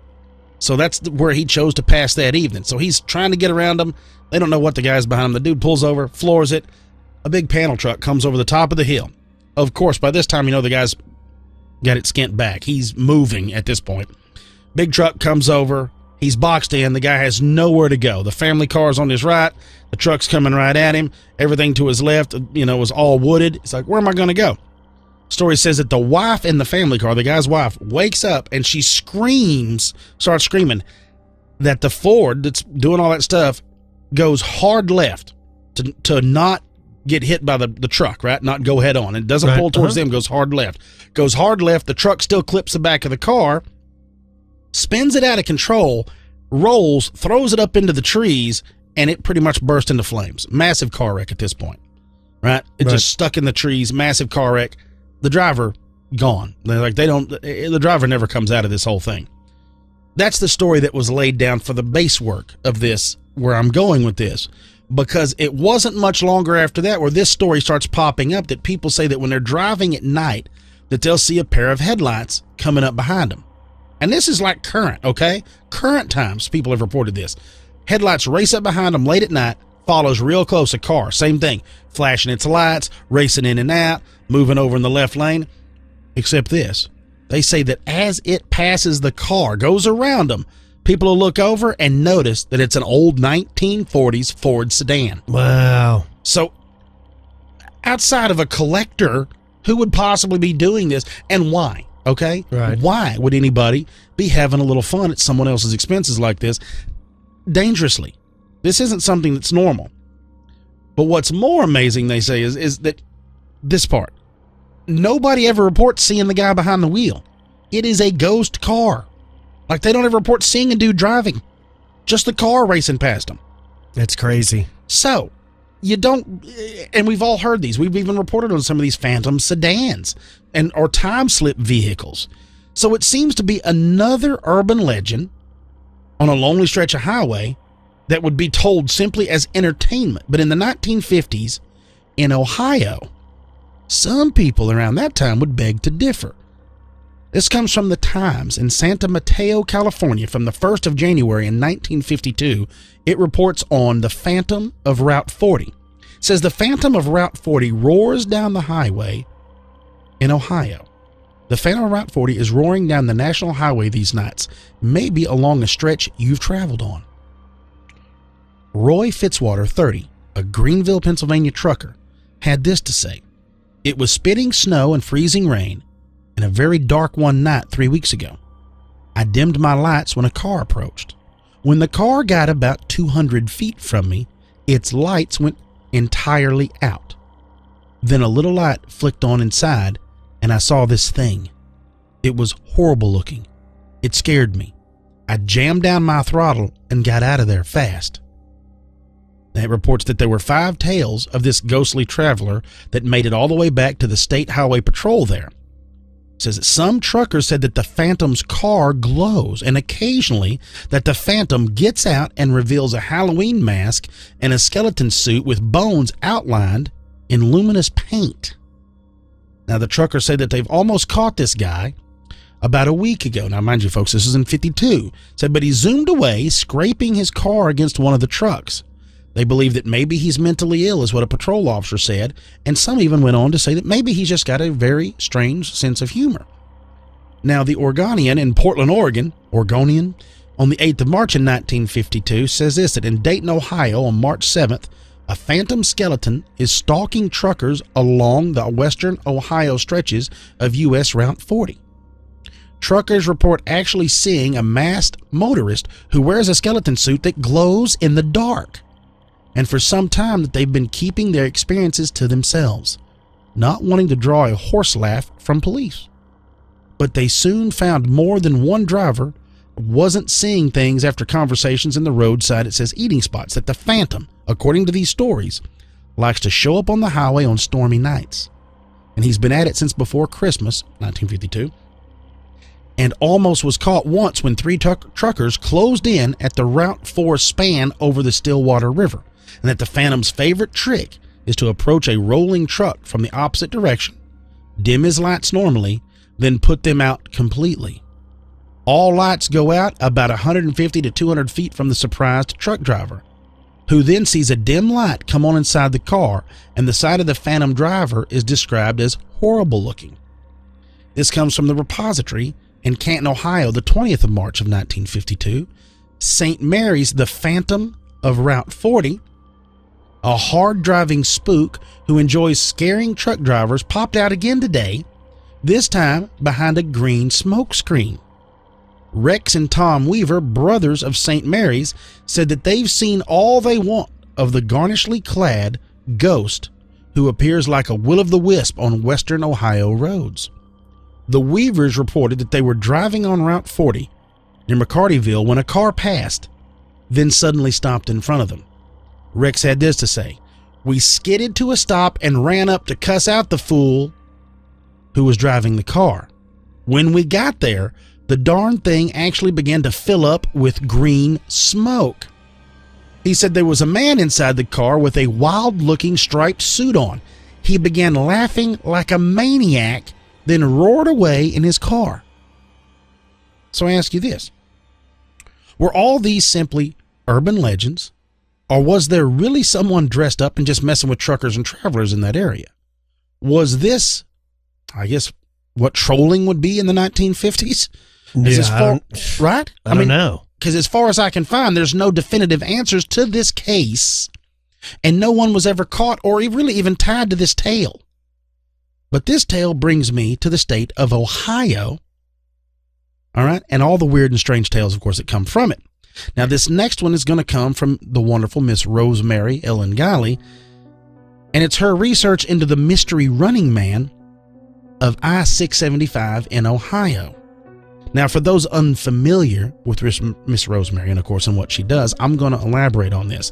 So that's where he chose to pass that evening. So he's trying to get around them. They don't know what the guy's behind him. The dude pulls over, floors it. A big panel truck comes over the top of the hill. Of course, by this time, the guy's got it skint back. He's moving at this point. Big truck comes over. He's boxed in. The guy has nowhere to go. The family car's on his right. The truck's coming right at him. Everything to his left, was all wooded. It's like, where am I going to go? Story says that the wife in the family car, the guy's wife, wakes up and she starts screaming that the Ford that's doing all that stuff goes hard left to not get hit by the truck, right? Not go head on. It doesn't pull towards them, goes hard left. Goes hard left, the truck still clips the back of the car, spins it out of control, rolls, throws it up into the trees, and it pretty much burst into flames. Massive car wreck at this point, right? It just stuck in the trees, massive car wreck. The driver gone. The driver never comes out of this whole thing. That's the story that was laid down for the base work of this, where I'm going with this, because it wasn't much longer after that where this story starts popping up that people say that when they're driving at night that they'll see a pair of headlights coming up behind them. And this is like current, okay? Current times people have reported this. Headlights race up behind them late at night, follows real close a car. Same thing. Flashing its lights, racing in and out, moving over in the left lane. Except this. They say that as it passes the car, goes around them, people will look over and notice that it's an old 1940s Ford sedan. Wow. So outside of a collector, who would possibly be doing this and why? Okay? Right. Why would anybody be having a little fun at someone else's expenses like this dangerously? This isn't something that's normal. But what's more amazing, they say, is that this part. Nobody ever reports seeing the guy behind the wheel. It is a ghost car. Like, they don't ever report seeing a dude driving. Just the car racing past them. That's crazy. So, you don't, and we've all heard these. We've even reported on some of these phantom sedans or time slip vehicles. So it seems to be another urban legend on a lonely stretch of highway that would be told simply as entertainment. But in the 1950s, in Ohio, some people around that time would beg to differ. This comes from the Times in Santa Mateo, California, from the 1st of January in 1952. It reports on the Phantom of Route 40. It says the Phantom of Route 40 roars down the highway in Ohio. The Phantom of Route 40 is roaring down the national highway these nights, maybe along a stretch you've traveled on. Roy Fitzwater, 30, a Greenville, Pennsylvania trucker, had this to say. It was spitting snow and freezing rain and a very dark one night 3 weeks ago. I dimmed my lights when a car approached. When the car got about 200 feet from me, its lights went entirely out. Then a little light flicked on inside, and I saw this thing. It was horrible looking. It scared me. I jammed down my throttle and got out of there fast. It reports that there were 5 tales of this ghostly traveler that made it all the way back to the State Highway Patrol there. It says that some truckers said that the Phantom's car glows, and occasionally that the Phantom gets out and reveals a Halloween mask and a skeleton suit with bones outlined in luminous paint. Now, the truckers say that they've almost caught this guy about a week ago. Now, mind you, folks, this is in 52. Said, but he zoomed away, scraping his car against one of the trucks. They believe that maybe he's mentally ill, is what a patrol officer said, and some even went on to say that maybe he's just got a very strange sense of humor. Now, the Oregonian in Portland, Oregon, on the 8th of March in 1952 says this, that in Dayton, Ohio, on March 7th, a phantom skeleton is stalking truckers along the western Ohio stretches of U.S. Route 40. Truckers report actually seeing a masked motorist who wears a skeleton suit that glows in the dark. And for some time that they've been keeping their experiences to themselves, not wanting to draw a horse laugh from police. But they soon found more than one driver wasn't seeing things after conversations in the roadside, it says, eating spots, that the Phantom, according to these stories, likes to show up on the highway on stormy nights. And he's been at it since before Christmas, 1952, and almost was caught once when three truckers closed in at the Route 4 span over the Stillwater River, and that the Phantom's favorite trick is to approach a rolling truck from the opposite direction, dim his lights normally, then put them out completely. All lights go out about 150 to 200 feet from the surprised truck driver, who then sees a dim light come on inside the car, and the sight of the Phantom driver is described as horrible looking. This comes from the repository in Canton, Ohio, the 20th of March of 1952. St. Mary's, the Phantom of Route 40, a hard-driving spook who enjoys scaring truck drivers, popped out again today, this time behind a green smoke screen. Rex and Tom Weaver, brothers of St. Mary's, said that they've seen all they want of the garnishly clad ghost who appears like a will-o'-the-wisp on western Ohio roads. The Weavers reported that they were driving on Route 40 near McCartyville when a car passed, then suddenly stopped in front of them. Rex had this to say, "We skidded to a stop and ran up to cuss out the fool who was driving the car. When we got there, the darn thing actually began to fill up with green smoke." He said there was a man inside the car with a wild-looking striped suit on. He began laughing like a maniac, then roared away in his car. So I ask you this. Were all these simply urban legends, or was there really someone dressed up and just messing with truckers and travelers in that area? Was this, I guess, what trolling would be in the 1950s? Right? I don't know. Because as far as I can find, there's no definitive answers to this case, and no one was ever caught or really even tied to this tale. But this tale brings me to the state of Ohio, all right, and all the weird and strange tales, of course, that come from it. Now, this next one is going to come from the wonderful Miss Rosemary Ellen Guiley, and it's her research into the mystery running man of I-675 in Ohio. Now, for those unfamiliar with Miss Rosemary and, of course, and what she does, I'm going to elaborate on this.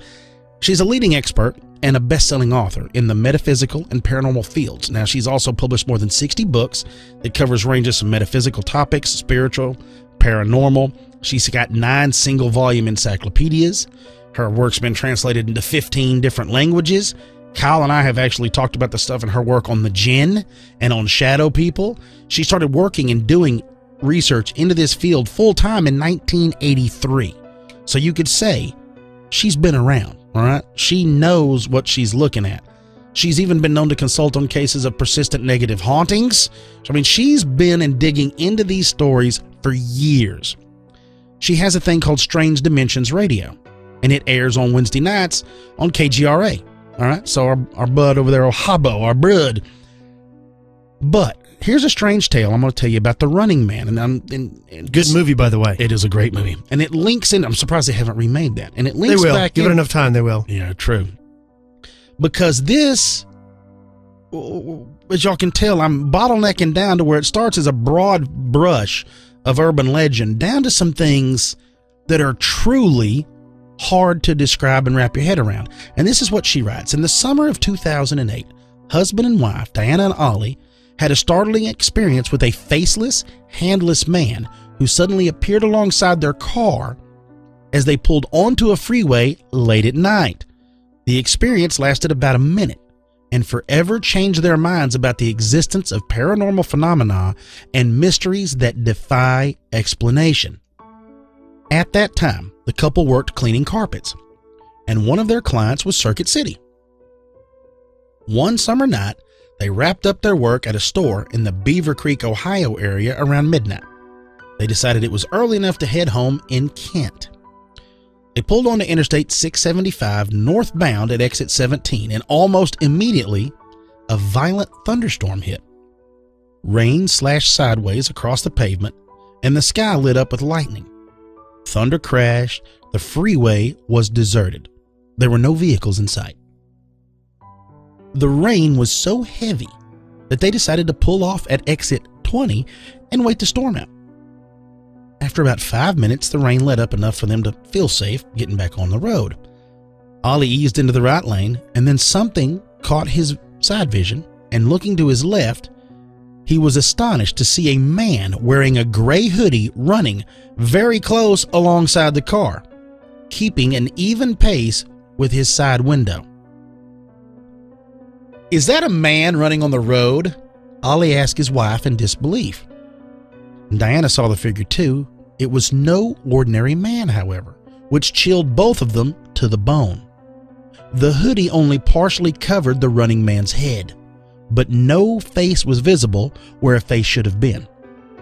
She's a leading expert and a best-selling author in the metaphysical and paranormal fields. Now, she's also published more than 60 books that covers ranges from metaphysical topics, spiritual, paranormal. She's got 9 single-volume encyclopedias. Her work's been translated into 15 different languages. Kyle and I have actually talked about the stuff in her work on the jinn and on shadow people. She started working and doing research into this field full-time in 1983. So you could say she's been around, all right? She knows what she's looking at. She's even been known to consult on cases of persistent negative hauntings. So, I mean, she's been and digging into these stories for years. She has a thing called Strange Dimensions Radio, and it airs on Wednesday nights on KGRA. All right, so our bud over there, Ohabo, our bud. But here's a strange tale I'm going to tell you about the Running Man. And Good movie, by the way. It is a great movie. And it links in, I'm surprised they haven't remade that. And it links They will. back Give in. it enough time, they will. Yeah, true. Because this, as y'all can tell, I'm bottlenecking down to where it starts as a broad brush of urban legend down to some things that are truly hard to describe and wrap your head around. And this is what she writes. In the summer of 2008, husband and wife, Diana and Ollie, had a startling experience with a faceless, handless man who suddenly appeared alongside their car as they pulled onto a freeway late at night. The experience lasted about a minute and forever changed their minds about the existence of paranormal phenomena and mysteries that defy explanation. At that time, the couple worked cleaning carpets, and one of their clients was Circuit City. One summer night, they wrapped up their work at a store in the Beaver Creek, Ohio area around midnight. They decided it was early enough to head home in Kent. They pulled onto Interstate 675 northbound at exit 17, and almost immediately, a violent thunderstorm hit. Rain slashed sideways across the pavement, and the sky lit up with lightning. Thunder crashed. The freeway was deserted. There were no vehicles in sight. The rain was so heavy that they decided to pull off at exit 20 and wait the storm out. After about 5 minutes, the rain let up enough for them to feel safe getting back on the road. Ollie eased into the right lane, and then something caught his side vision, and looking to his left, he was astonished to see a man wearing a gray hoodie running very close alongside the car, keeping an even pace with his side window. "Is that a man running on the road?" Ollie asked his wife in disbelief. Diana saw the figure too. It was no ordinary man, however, which chilled both of them to the bone. The hoodie only partially covered the running man's head, but no face was visible where a face should have been,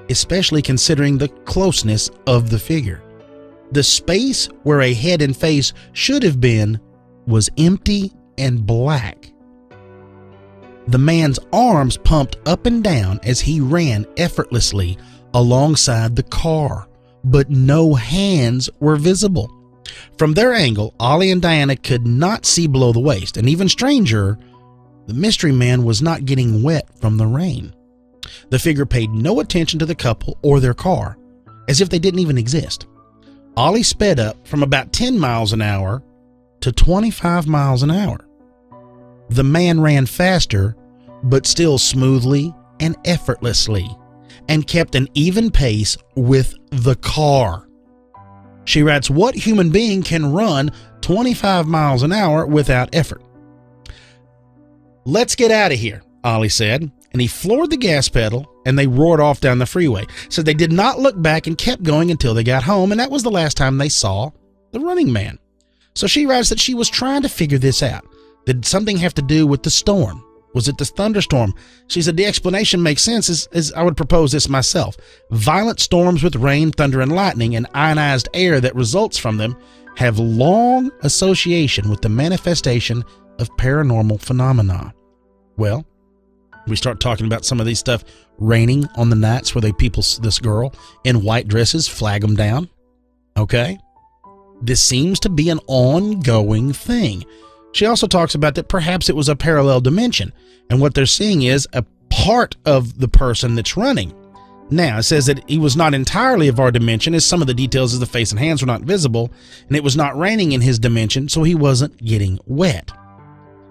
especially considering the closeness of the figure. The space where a head and face should have been was empty and black. The man's arms pumped up and down as he ran effortlessly alongside the car, but no hands were visible. From their angle, Ollie and Diana could not see below the waist, and even stranger, the mystery man was not getting wet from the rain. The figure paid no attention to the couple or their car, as if they didn't even exist. Ollie sped up from about 10 miles an hour to 25 miles an hour. The man ran faster, but still smoothly and effortlessly, and kept an even pace with the car. She writes, "What human being can run 25 miles an hour without effort?" "Let's get out of here," Ollie said, and he floored the gas pedal, and they roared off down the freeway. So they did not look back and kept going until they got home, and that was the last time they saw the running man. So she writes that she was trying to figure this out. Did something have to do with the storm? Was it the thunderstorm? She said the explanation makes sense as I would propose this myself. Violent storms with rain, thunder, and lightning, and ionized air that results from them have long association with the manifestation of paranormal phenomena. Well, we start talking about some of these stuff raining on the nights where this girl in white dresses flag them down. Okay? This seems to be an ongoing thing. She also talks about that perhaps it was a parallel dimension, and what they're seeing is a part of the person that's running. Now, it says that he was not entirely of our dimension, as some of the details of the face and hands were not visible, and it was not raining in his dimension, so he wasn't getting wet.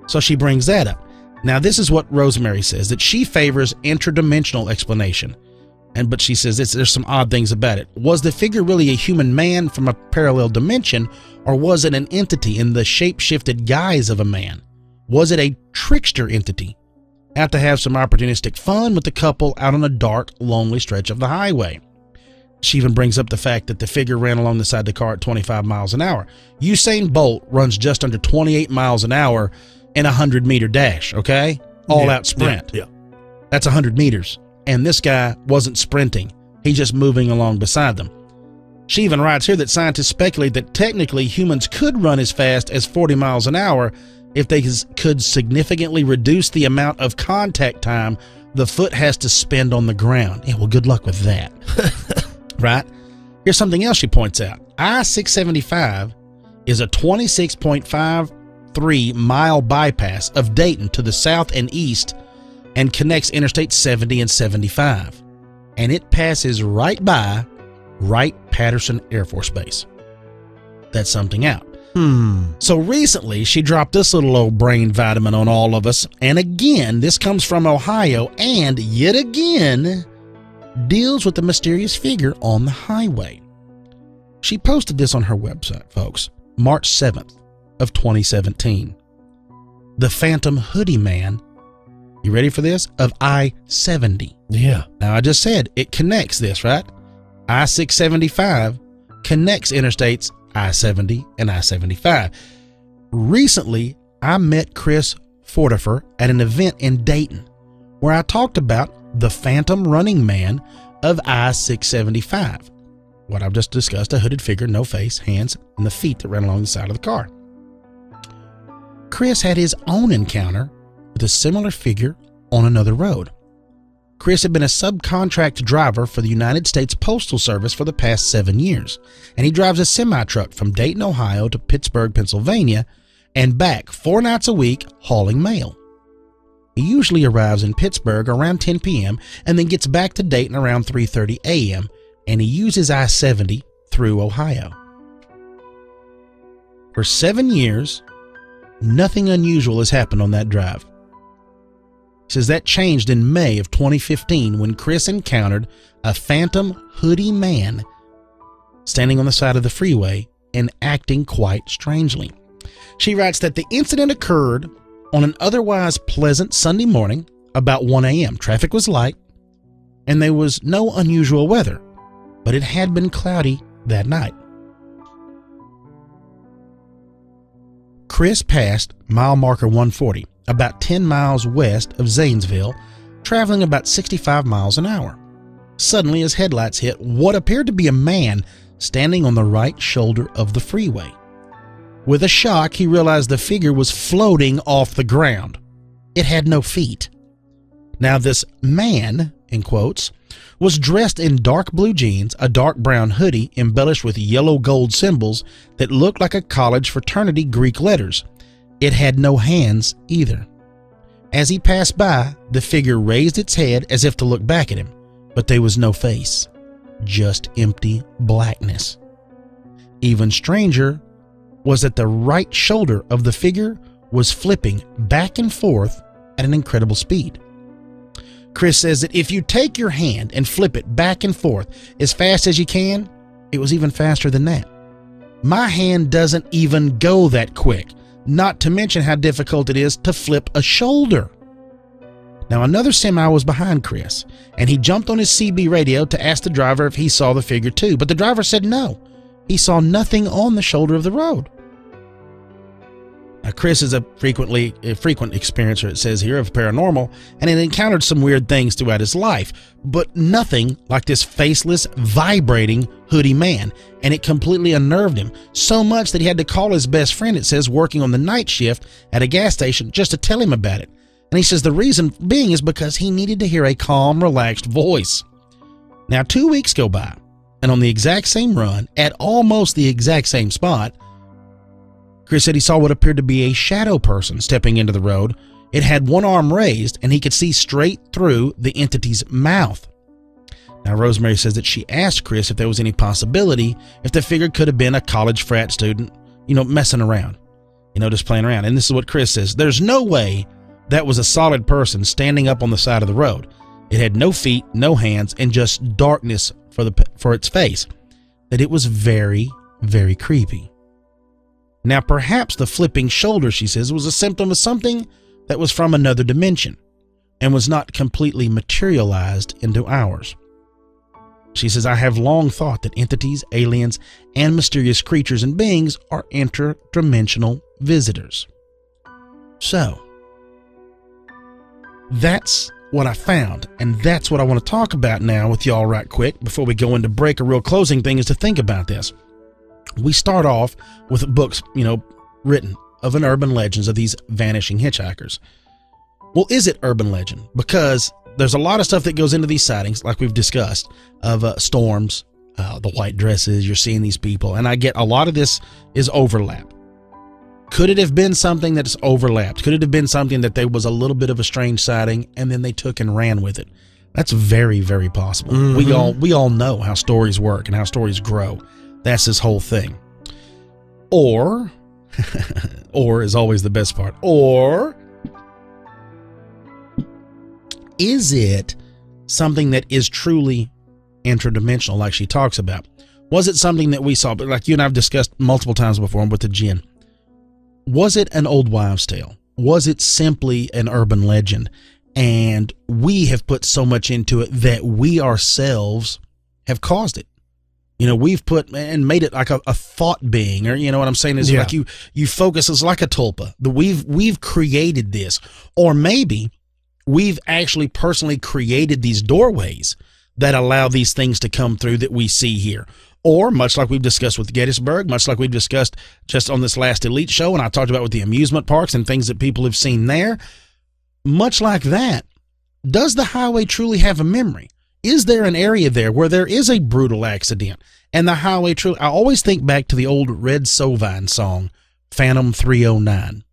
So she brings that up. Now, this is what Rosemary says, that she favors interdimensional explanation. But she says there's some odd things about it. Was the figure really a human man from a parallel dimension, or was it an entity in the shape-shifted guise of a man? Was it a trickster entity out to have some opportunistic fun with the couple out on a dark, lonely stretch of the highway? She even brings up the fact that the figure ran along the side of the car at 25 miles an hour. Usain Bolt runs just under 28 miles an hour in a 100-meter dash, okay? All-out sprint. Yeah. That's 100 meters. And this guy wasn't sprinting. He's just moving along beside them. She even writes here that scientists speculate that technically humans could run as fast as 40 miles an hour if they could significantly reduce the amount of contact time the foot has to spend on the ground. Yeah, well, good luck with that. Right? Here's something else she points out. I-675 is a 26.53 mile bypass of Dayton to the south and east and connects Interstate 70 and 75. And it passes right by Wright-Patterson Air Force Base. That's something out. So recently, she dropped this little old brain vitamin on all of us. And again, this comes from Ohio and yet again deals with the mysterious figure on the highway. She posted this on her website, folks, March 7th of 2017. The Phantom Hoodie Man, you ready for this? Of I-70. Yeah. Now, I just said it connects this, right? I-675 connects interstates I-70 and I-75. Recently, I met Chris Fortifer at an event in Dayton where I talked about the Phantom Running Man of I-675. What I've just discussed, a hooded figure, no face, hands, and the feet that ran along the side of the car. Chris had his own encounter with a similar figure on another road. Chris had been a subcontract driver for the United States Postal Service for the past 7 years, and he drives a semi-truck from Dayton, Ohio to Pittsburgh, Pennsylvania, and back 4 nights a week hauling mail. He usually arrives in Pittsburgh around 10 p.m. and then gets back to Dayton around 3:30 a.m., and he uses I-70 through Ohio. For 7 years, nothing unusual has happened on that drive. He says that changed in May of 2015 when Chris encountered a Phantom Hoodie Man standing on the side of the freeway and acting quite strangely. She writes that the incident occurred on an otherwise pleasant Sunday morning about 1 a.m. Traffic was light and there was no unusual weather, but it had been cloudy that night. Chris passed mile marker 140, about 10 miles west of Zanesville, traveling about 65 miles an hour. Suddenly, his headlights hit what appeared to be a man standing on the right shoulder of the freeway. With a shock, he realized the figure was floating off the ground. It had no feet. Now, this man, in quotes, was dressed in dark blue jeans, a dark brown hoodie embellished with yellow gold symbols that looked like a college fraternity Greek letters. It had no hands either. As he passed by, the figure raised its head as if to look back at him, but there was no face, just empty blackness. Even stranger was that the right shoulder of the figure was flipping back and forth at an incredible speed. Chris says that if you take your hand and flip it back and forth as fast as you can, it was even faster than that. My hand doesn't even go that quick, not to mention how difficult it is to flip a shoulder. Now, another semi was behind Chris, and he jumped on his CB radio to ask the driver if he saw the figure too, but the driver said no. He saw nothing on the shoulder of the road. Now, Chris is a frequent experiencer, it says here, of paranormal, and had encountered some weird things throughout his life, but nothing like this faceless, vibrating hoodie man, and it completely unnerved him, so much that he had to call his best friend, it says, working on the night shift at a gas station just to tell him about it. And he says the reason being is because he needed to hear a calm, relaxed voice. Now, 2 weeks go by, and on the exact same run, at almost the exact same spot, Chris said he saw what appeared to be a shadow person stepping into the road. It had one arm raised, and he could see straight through the entity's mouth. Now, Rosemary says that she asked Chris if there was any possibility if the figure could have been a college frat student, messing around, just playing around. And this is what Chris says. There's no way that was a solid person standing up on the side of the road. It had no feet, no hands, and just darkness for its face. That it was very, very creepy. Now, perhaps the flipping shoulder, she says, was a symptom of something that was from another dimension and was not completely materialized into ours. She says, I have long thought that entities, aliens, and mysterious creatures and beings are interdimensional visitors. So, that's what I found, and that's what I want to talk about now with y'all right quick before we go into break. A real closing thing is to think about this. We start off with books, written of an urban legends of these vanishing hitchhikers. Well, is it urban legend? Because there's a lot of stuff that goes into these sightings, like we've discussed, of storms, the white dresses, you're seeing these people, and I get a lot of this is overlap. Could it have been something that's overlapped? Could it have been something that there was a little bit of a strange sighting and then they took and ran with it? That's very, very possible. Mm-hmm. We all know how stories work and how stories grow. That's this whole thing. Or Or is always the best part. Or is it something that is truly interdimensional, like she talks about? Was it something that we saw, but like you and I have discussed multiple times before with the jinn? Was it an old wives' tale? Was it simply an urban legend? And we have put so much into it that we ourselves have caused it. You know, we've put and made it like a thought being, or you know what I'm saying is like you focus. It's like a tulpa. We've created this, or maybe we've actually personally created these doorways that allow these things to come through that we see here. Or much like we've discussed with Gettysburg, much like we've discussed just on this last Elite show, and I talked about with the amusement parks and things that people have seen there. Much like that, does the highway truly have a memory? Is there an area there where there is a brutal accident and the highway truly... I always think back to the old Red Sovine song, Phantom 309.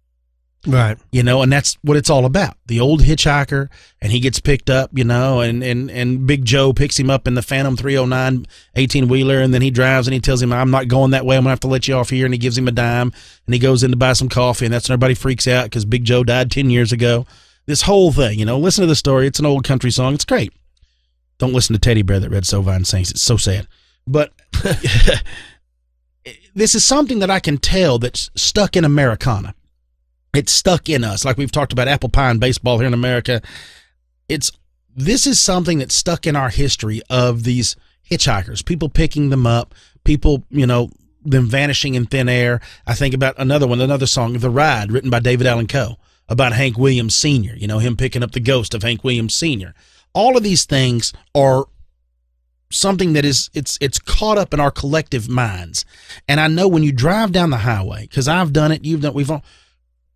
Right. You know, and that's what it's all about. The old hitchhiker, and he gets picked up, you know, and Big Joe picks him up in the Phantom 309 18-wheeler, and then he drives and he tells him, I'm not going that way, I'm going to have to let you off here, and he gives him a dime, and he goes in to buy some coffee, and that's when everybody freaks out because Big Joe died 10 years ago. This whole thing, you know, listen to the story. It's an old country song. It's great. Don't listen to Teddy Bear that Red Sovine sings. It's so sad. But this is something that I can tell that's stuck in Americana. It's stuck in us. Like we've talked about apple pie and baseball here in America. This is something that's stuck in our history of these hitchhikers, people picking them up, people, you know, them vanishing in thin air. I think about another song, The Ride, written by David Allan Coe, about Hank Williams Sr., you know, him picking up the ghost of Hank Williams Sr. All of these things are something that is, it's caught up in our collective minds. And I know when you drive down the highway, because I've done it, you've done, we've all,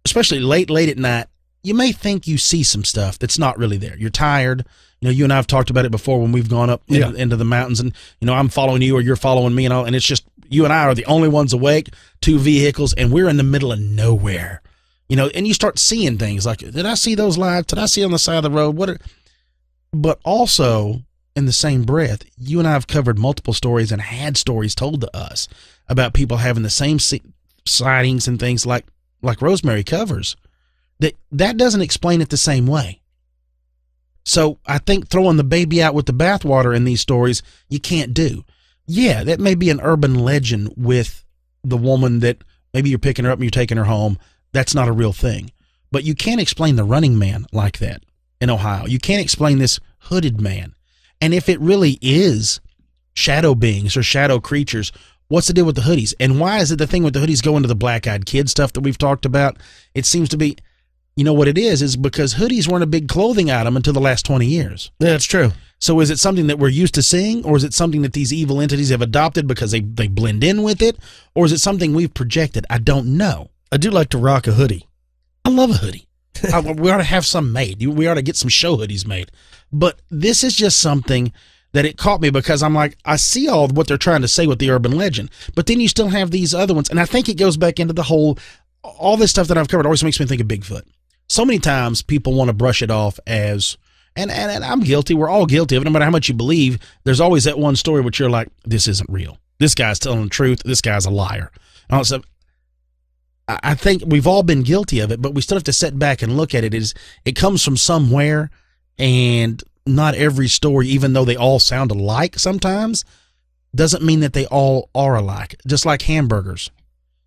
especially late at night, you may think you see some stuff that's not really there. You're tired. You know, you and I have talked about it before when we've gone up into the mountains, and, you know, I'm following you or you're following me and all, and it's just, you and I are the only ones awake, two vehicles, and we're in the middle of nowhere. You know, and you start seeing things like, did I see those lights? Did I see on the side of the road? But also, in the same breath, you and I have covered multiple stories and had stories told to us about people having the same sightings and things like Rosemary covers. That doesn't explain it the same way. So I think throwing the baby out with the bathwater in these stories, you can't do. Yeah, that may be an urban legend with the woman that maybe you're picking her up and you're taking her home. That's not a real thing. But you can't explain the running man like that in Ohio. You can't explain this hooded man. And if it really is shadow beings or shadow creatures, what's the deal with the hoodies? And why is it the thing with the hoodies going to the black-eyed kid stuff that we've talked about? It seems to be, you know what it is because hoodies weren't a big clothing item until the last 20 years. Yeah, that's true. So is it something that we're used to seeing, or is it something that these evil entities have adopted because they blend in with it, or is it something we've projected? I don't know. I do like to rock a hoodie. I love a hoodie. We ought to have some made. We ought to get some show hoodies made. But this is just something that it caught me because I'm like, I see all what they're trying to say with the urban legend, but then you still have these other ones. And I think it goes back into the whole, all this stuff that I've covered always makes me think of Bigfoot. So many times people want to brush it off as, and I'm guilty. We're all guilty of it. No matter how much you believe, there's always that one story which you're like, this isn't real. This guy's telling the truth. This guy's a liar. And all that stuff. I think we've all been guilty of it, but we still have to sit back and look at it. It comes from somewhere, and not every story, even though they all sound alike sometimes, doesn't mean that they all are alike. Just like hamburgers.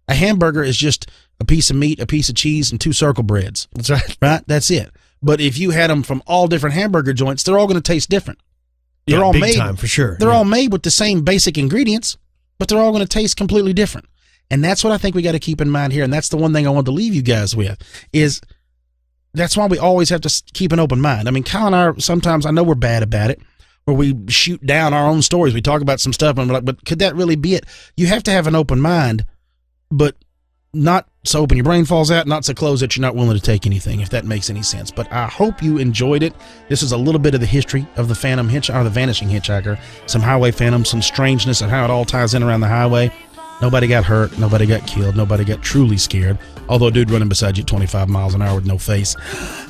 A hamburger is just a piece of meat, a piece of cheese, and 2 circle breads. That's right. Right? That's it. But if you had them from all different hamburger joints, they're all going to taste different. They're all big made, time for sure. They're all made with the same basic ingredients, but they're all going to taste completely different. And that's what I think we got to keep in mind here. And that's the one thing I want to leave you guys with is that's why we always have to keep an open mind. I mean, Kyle and I, sometimes I know we're bad about it, where we shoot down our own stories. We talk about some stuff and we're like, but could that really be it? You have to have an open mind, but not so open your brain falls out, not so closed that you're not willing to take anything, if that makes any sense. But I hope you enjoyed it. This is a little bit of the history of the Phantom Hitchhiker, or the Vanishing Hitchhiker, some highway phantoms, some strangeness and how it all ties in around the highway. Nobody got hurt. Nobody got killed. Nobody got truly scared. Although a dude running beside you at 25 miles an hour with no face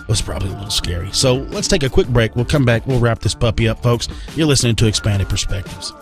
was probably a little scary. So let's take a quick break. We'll come back. We'll wrap this puppy up, folks. You're listening to Expanded Perspectives.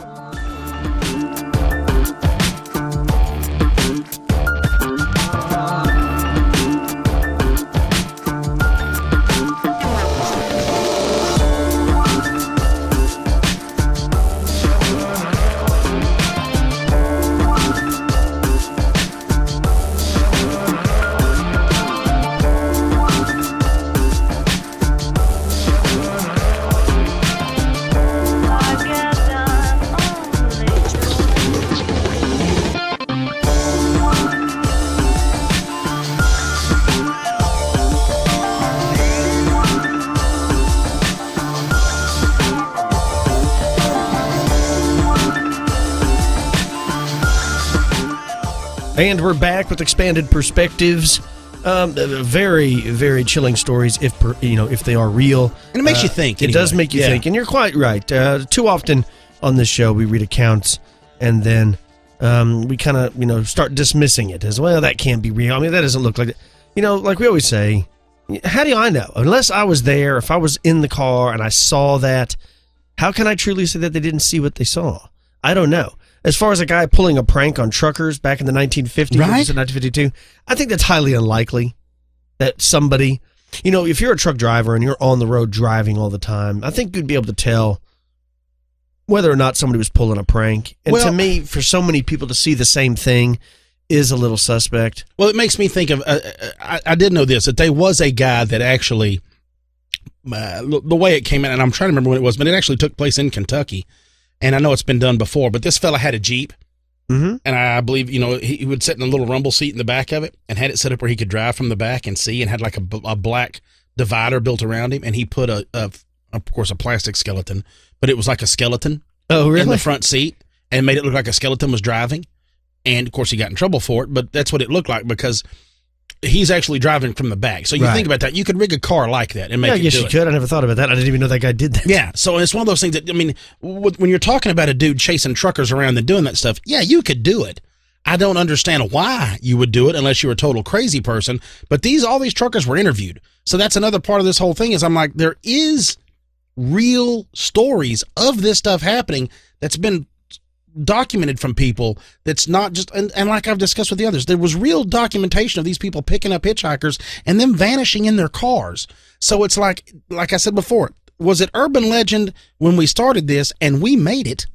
And we're back with expanded perspectives. Very, very chilling stories if they are real. And it makes you think. It does make you think, and you're quite right. Too often on this show we read accounts and then we kind of start dismissing it as, well, that can't be real. I mean, that doesn't look like it. Like we always say, how do I know? Unless I was there, if I was in the car and I saw that, how can I truly say that they didn't see what they saw? I don't know. As far as a guy pulling a prank on truckers back in the 1950s, right? 1952, I think that's highly unlikely that somebody, if you're a truck driver and you're on the road driving all the time, I think you'd be able to tell whether or not somebody was pulling a prank. And to me, for so many people to see the same thing is a little suspect. Well, it makes me think of, I did know this, that there was a guy that actually, the way it came in, and I'm trying to remember when it was, but it actually took place in Kentucky. And I know it's been done before, but this fella had a Jeep, and I believe, he would sit in a little rumble seat in the back of it and had it set up where he could drive from the back and see, and had like a black divider built around him, and he put of course, a plastic skeleton, but it was like a skeleton in the front seat and made it look like a skeleton was driving. And, of course, he got in trouble for it, but that's what it looked like because he's actually driving from the back. So you think about that. You could rig a car like that and make it do it. Yes, you could. I never thought about that. I didn't even know that guy did that. Yeah. So it's one of those things that, I mean, when you're talking about a dude chasing truckers around and doing that stuff, yeah, you could do it. I don't understand why you would do it unless you're a total crazy person. But all these truckers were interviewed. So that's another part of this whole thing is I'm like, there is real stories of this stuff happening that's been documented from people. That's not just, and like I've discussed with the others, there was real documentation of these people picking up hitchhikers and them vanishing in their cars. So it's like I said before, was it urban legend when we started this and we made it?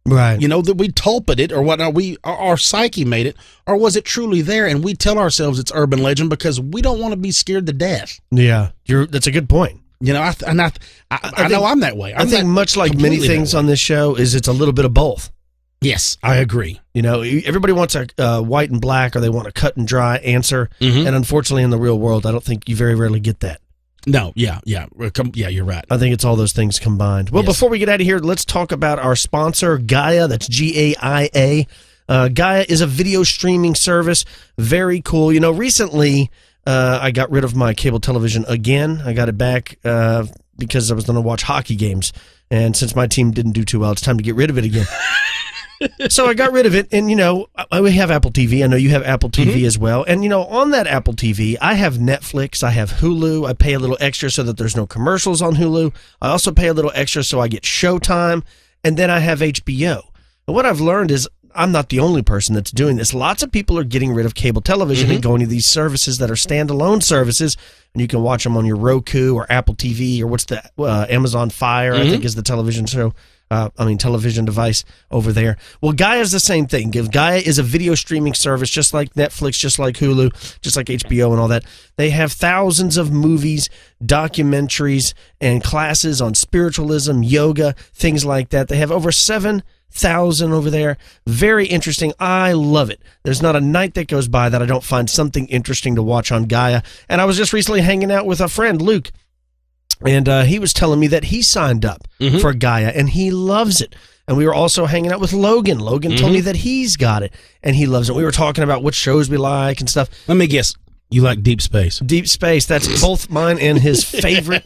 Right. That we tulped it or whatnot, our psyche made it, or was it truly there and we tell ourselves it's urban legend because we don't want to be scared to death? Yeah, that's a good point. I know I'm that way. I think much like many things on this show is it's a little bit of both. Yes, I agree. Everybody wants a white and black, or they want a cut and dry answer. And unfortunately, in the real world, I don't think you very rarely get that. No, yeah, you're right. I think it's all those things combined. Well, before we get out of here, let's talk about our sponsor, Gaia. That's Gaia. Gaia is a video streaming service. Very cool. Recently, I got rid of my cable television again. I got it back because I was going to watch hockey games. And since my team didn't do too well, it's time to get rid of it again. So I got rid of it, and, we have Apple TV. I know you have Apple TV as well. And, on that Apple TV, I have Netflix, I have Hulu. I pay a little extra so that there's no commercials on Hulu. I also pay a little extra so I get Showtime, and then I have HBO. And what I've learned is I'm not the only person that's doing this. Lots of people are getting rid of cable television and going to these services that are standalone services, and you can watch them on your Roku or Apple TV or what's the Amazon Fire, I think is the television device over there. Well, Gaia is the same thing. Gaia is a video streaming service just like Netflix, just like Hulu, just like HBO and all that. They have thousands of movies, documentaries, and classes on spiritualism, yoga, things like that. They have over 7,000 over there. Very interesting. I love it. There's not a night that goes by that I don't find something interesting to watch on Gaia. And I was just recently hanging out with a friend, Luke, and he was telling me that he signed up for Gaia, and he loves it. And we were also hanging out with Logan. Logan told me that he's got it, and he loves it. We were talking about what shows we like and stuff. Let me guess. You like Deep Space. Deep Space. That's both mine and his favorite.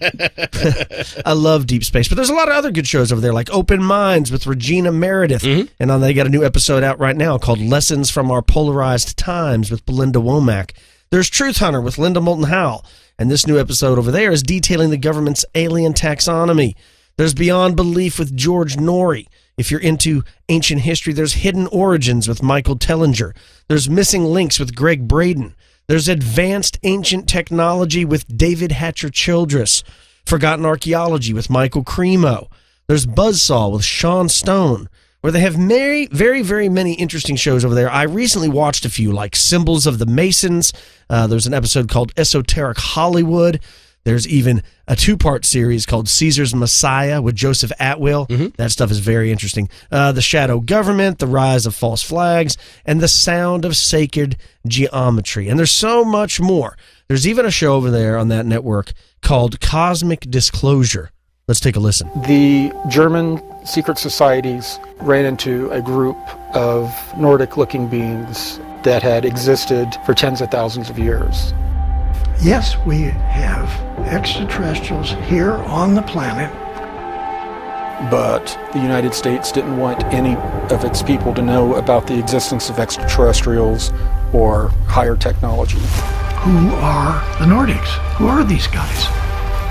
I love Deep Space. But there's a lot of other good shows over there, like Open Minds with Regina Meredith. And they got a new episode out right now called Lessons from Our Polarized Times with Belinda Womack. There's Truth Hunter with Linda Moulton Howe. And this new episode over there is detailing the government's alien taxonomy. There's Beyond Belief with George Norrie. If you're into ancient history, there's Hidden Origins with Michael Tellinger. There's Missing Links with Greg Braden. There's Advanced Ancient Technology with David Hatcher Childress. Forgotten Archaeology with Michael Cremo. There's Buzzsaw with Sean Stone, where they have very, very, very many interesting shows over there. I recently watched a few, like Symbols of the Masons. There's an episode called Esoteric Hollywood. There's even a 2-part series called Caesar's Messiah with Joseph Atwill. That stuff is very interesting. The Shadow Government, The Rise of False Flags, and The Sound of Sacred Geometry. And there's so much more. There's even a show over there on that network called Cosmic Disclosure. Let's take a listen. The German secret societies ran into a group of Nordic-looking beings that had existed for tens of thousands of years. Yes, we have extraterrestrials here on the planet. But the United States didn't want any of its people to know about the existence of extraterrestrials or higher technology. Who are the Nordics? Who are these guys?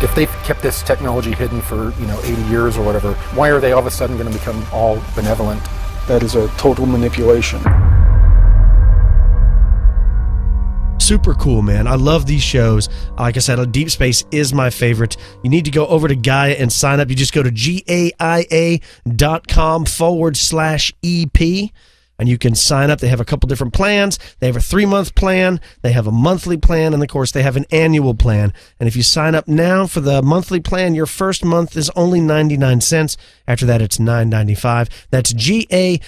If they've kept this technology hidden for, 80 years or whatever, why are they all of a sudden going to become all benevolent? That is a total manipulation. Super cool, man. I love these shows. Like I said, Deep Space is my favorite. You need to go over to Gaia and sign up. You just go to GAIA.com/EP and you can sign up. They have a couple different plans. They have a 3-month plan. They have a monthly plan. And of course, they have an annual plan. And if you sign up now for the monthly plan, your first month is only 99 cents. After that, it's $9.95. That's GAIA.com/EP.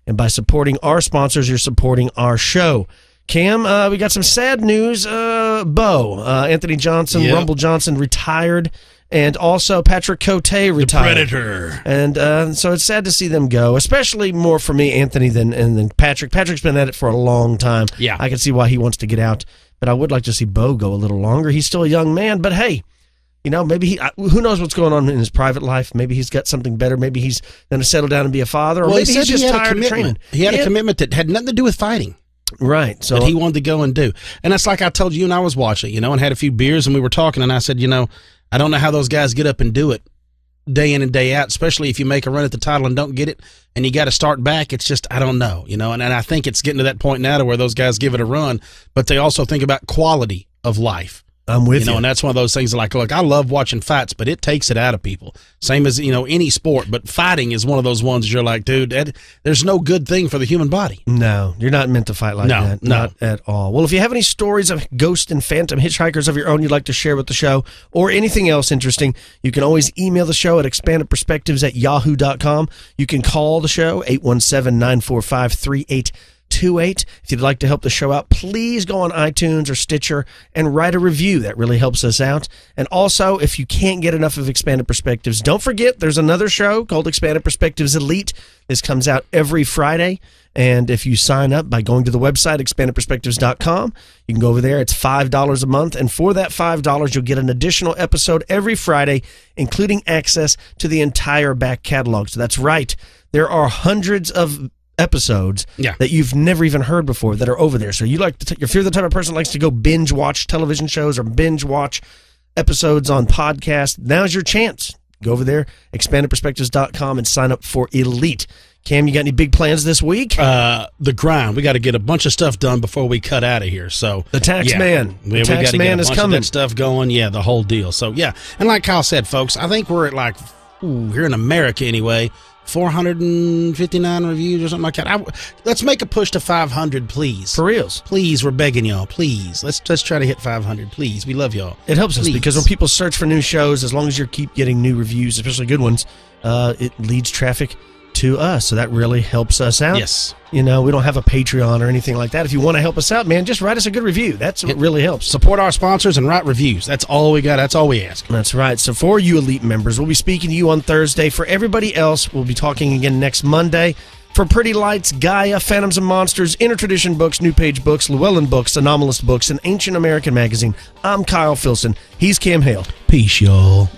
And by supporting our sponsors, you're supporting our show. Cam, we got some sad news. Anthony Johnson, Rumble Johnson retired, and also Patrick Cote retired. The Predator. And so it's sad to see them go, especially more for me, Anthony, than Patrick. Patrick's been at it for a long time. Yeah. I can see why he wants to get out, but I would like to see Bo go a little longer. He's still a young man, but hey, maybe who knows what's going on in his private life. Maybe he's got something better. Maybe he's going to settle down and be a father. Or maybe he's just tired of training. He had a commitment that had nothing to do with fighting. Right. So that he wanted to go and do. And that's like I told you and I was watching, and had a few beers and we were talking and I said, I don't know how those guys get up and do it day in and day out, especially if you make a run at the title and don't get it and you got to start back. It's just, I don't know, and I think it's getting to that point now to where those guys give it a run, but they also think about quality of life. I'm with you. And that's one of those things like, look, I love watching fights, but it takes it out of people. Same as, any sport, but fighting is one of those ones you're like, dude, there's no good thing for the human body. No, you're not meant to fight like that. No. Not at all. Well, if you have any stories of ghost and phantom hitchhikers of your own you'd like to share with the show or anything else interesting, you can always email the show at expandedperspectives@yahoo.com. You can call the show, 817-945-3828. If you'd like to help the show out, please go on iTunes or Stitcher and write a review. That really helps us out. And also, if you can't get enough of Expanded Perspectives, don't forget there's another show called Expanded Perspectives Elite. This comes out every Friday. And if you sign up by going to the website, expandedperspectives.com, you can go over there. It's $5 a month. And for that $5, you'll get an additional episode every Friday, including access to the entire back catalog. So that's right. There are hundreds of episodes that you've never even heard before that are over there. So you like to if you're the type of person that likes to go binge watch television shows or binge watch episodes on podcasts, now's your chance. Go over there, expandedperspectives.com, and sign up for Elite. Cam, you got any big plans this week? The grind. We got to get a bunch of stuff done before we cut out of here. So the tax man. We got to get a bunch of that stuff going. Yeah, the whole deal. So and like Kyle said, folks, I think we're at here in America anyway, 459 reviews or something like that. Let's make a push to 500, please. For reals. Please, we're begging y'all. Please. Let's try to hit 500, please. We love y'all. It helps us because when people search for new shows, as long as you keep getting new reviews, especially good ones, it leads traffic to us. So that really helps us out. Yes. We don't have a Patreon or anything like that. If you want to help us out, man, just write us a good review. That's what really helps. Support our sponsors and write reviews. That's all we got. That's all we ask. That's right. So for you Elite members, we'll be speaking to you on Thursday. For everybody else, we'll be talking again next Monday. For Pretty Lights, Gaia, Phantoms and Monsters, Intertradition Books, New Page Books, Llewellyn Books, Anomalous Books, and Ancient American Magazine, I'm Kyle Filson. He's Cam Hale. Peace, y'all.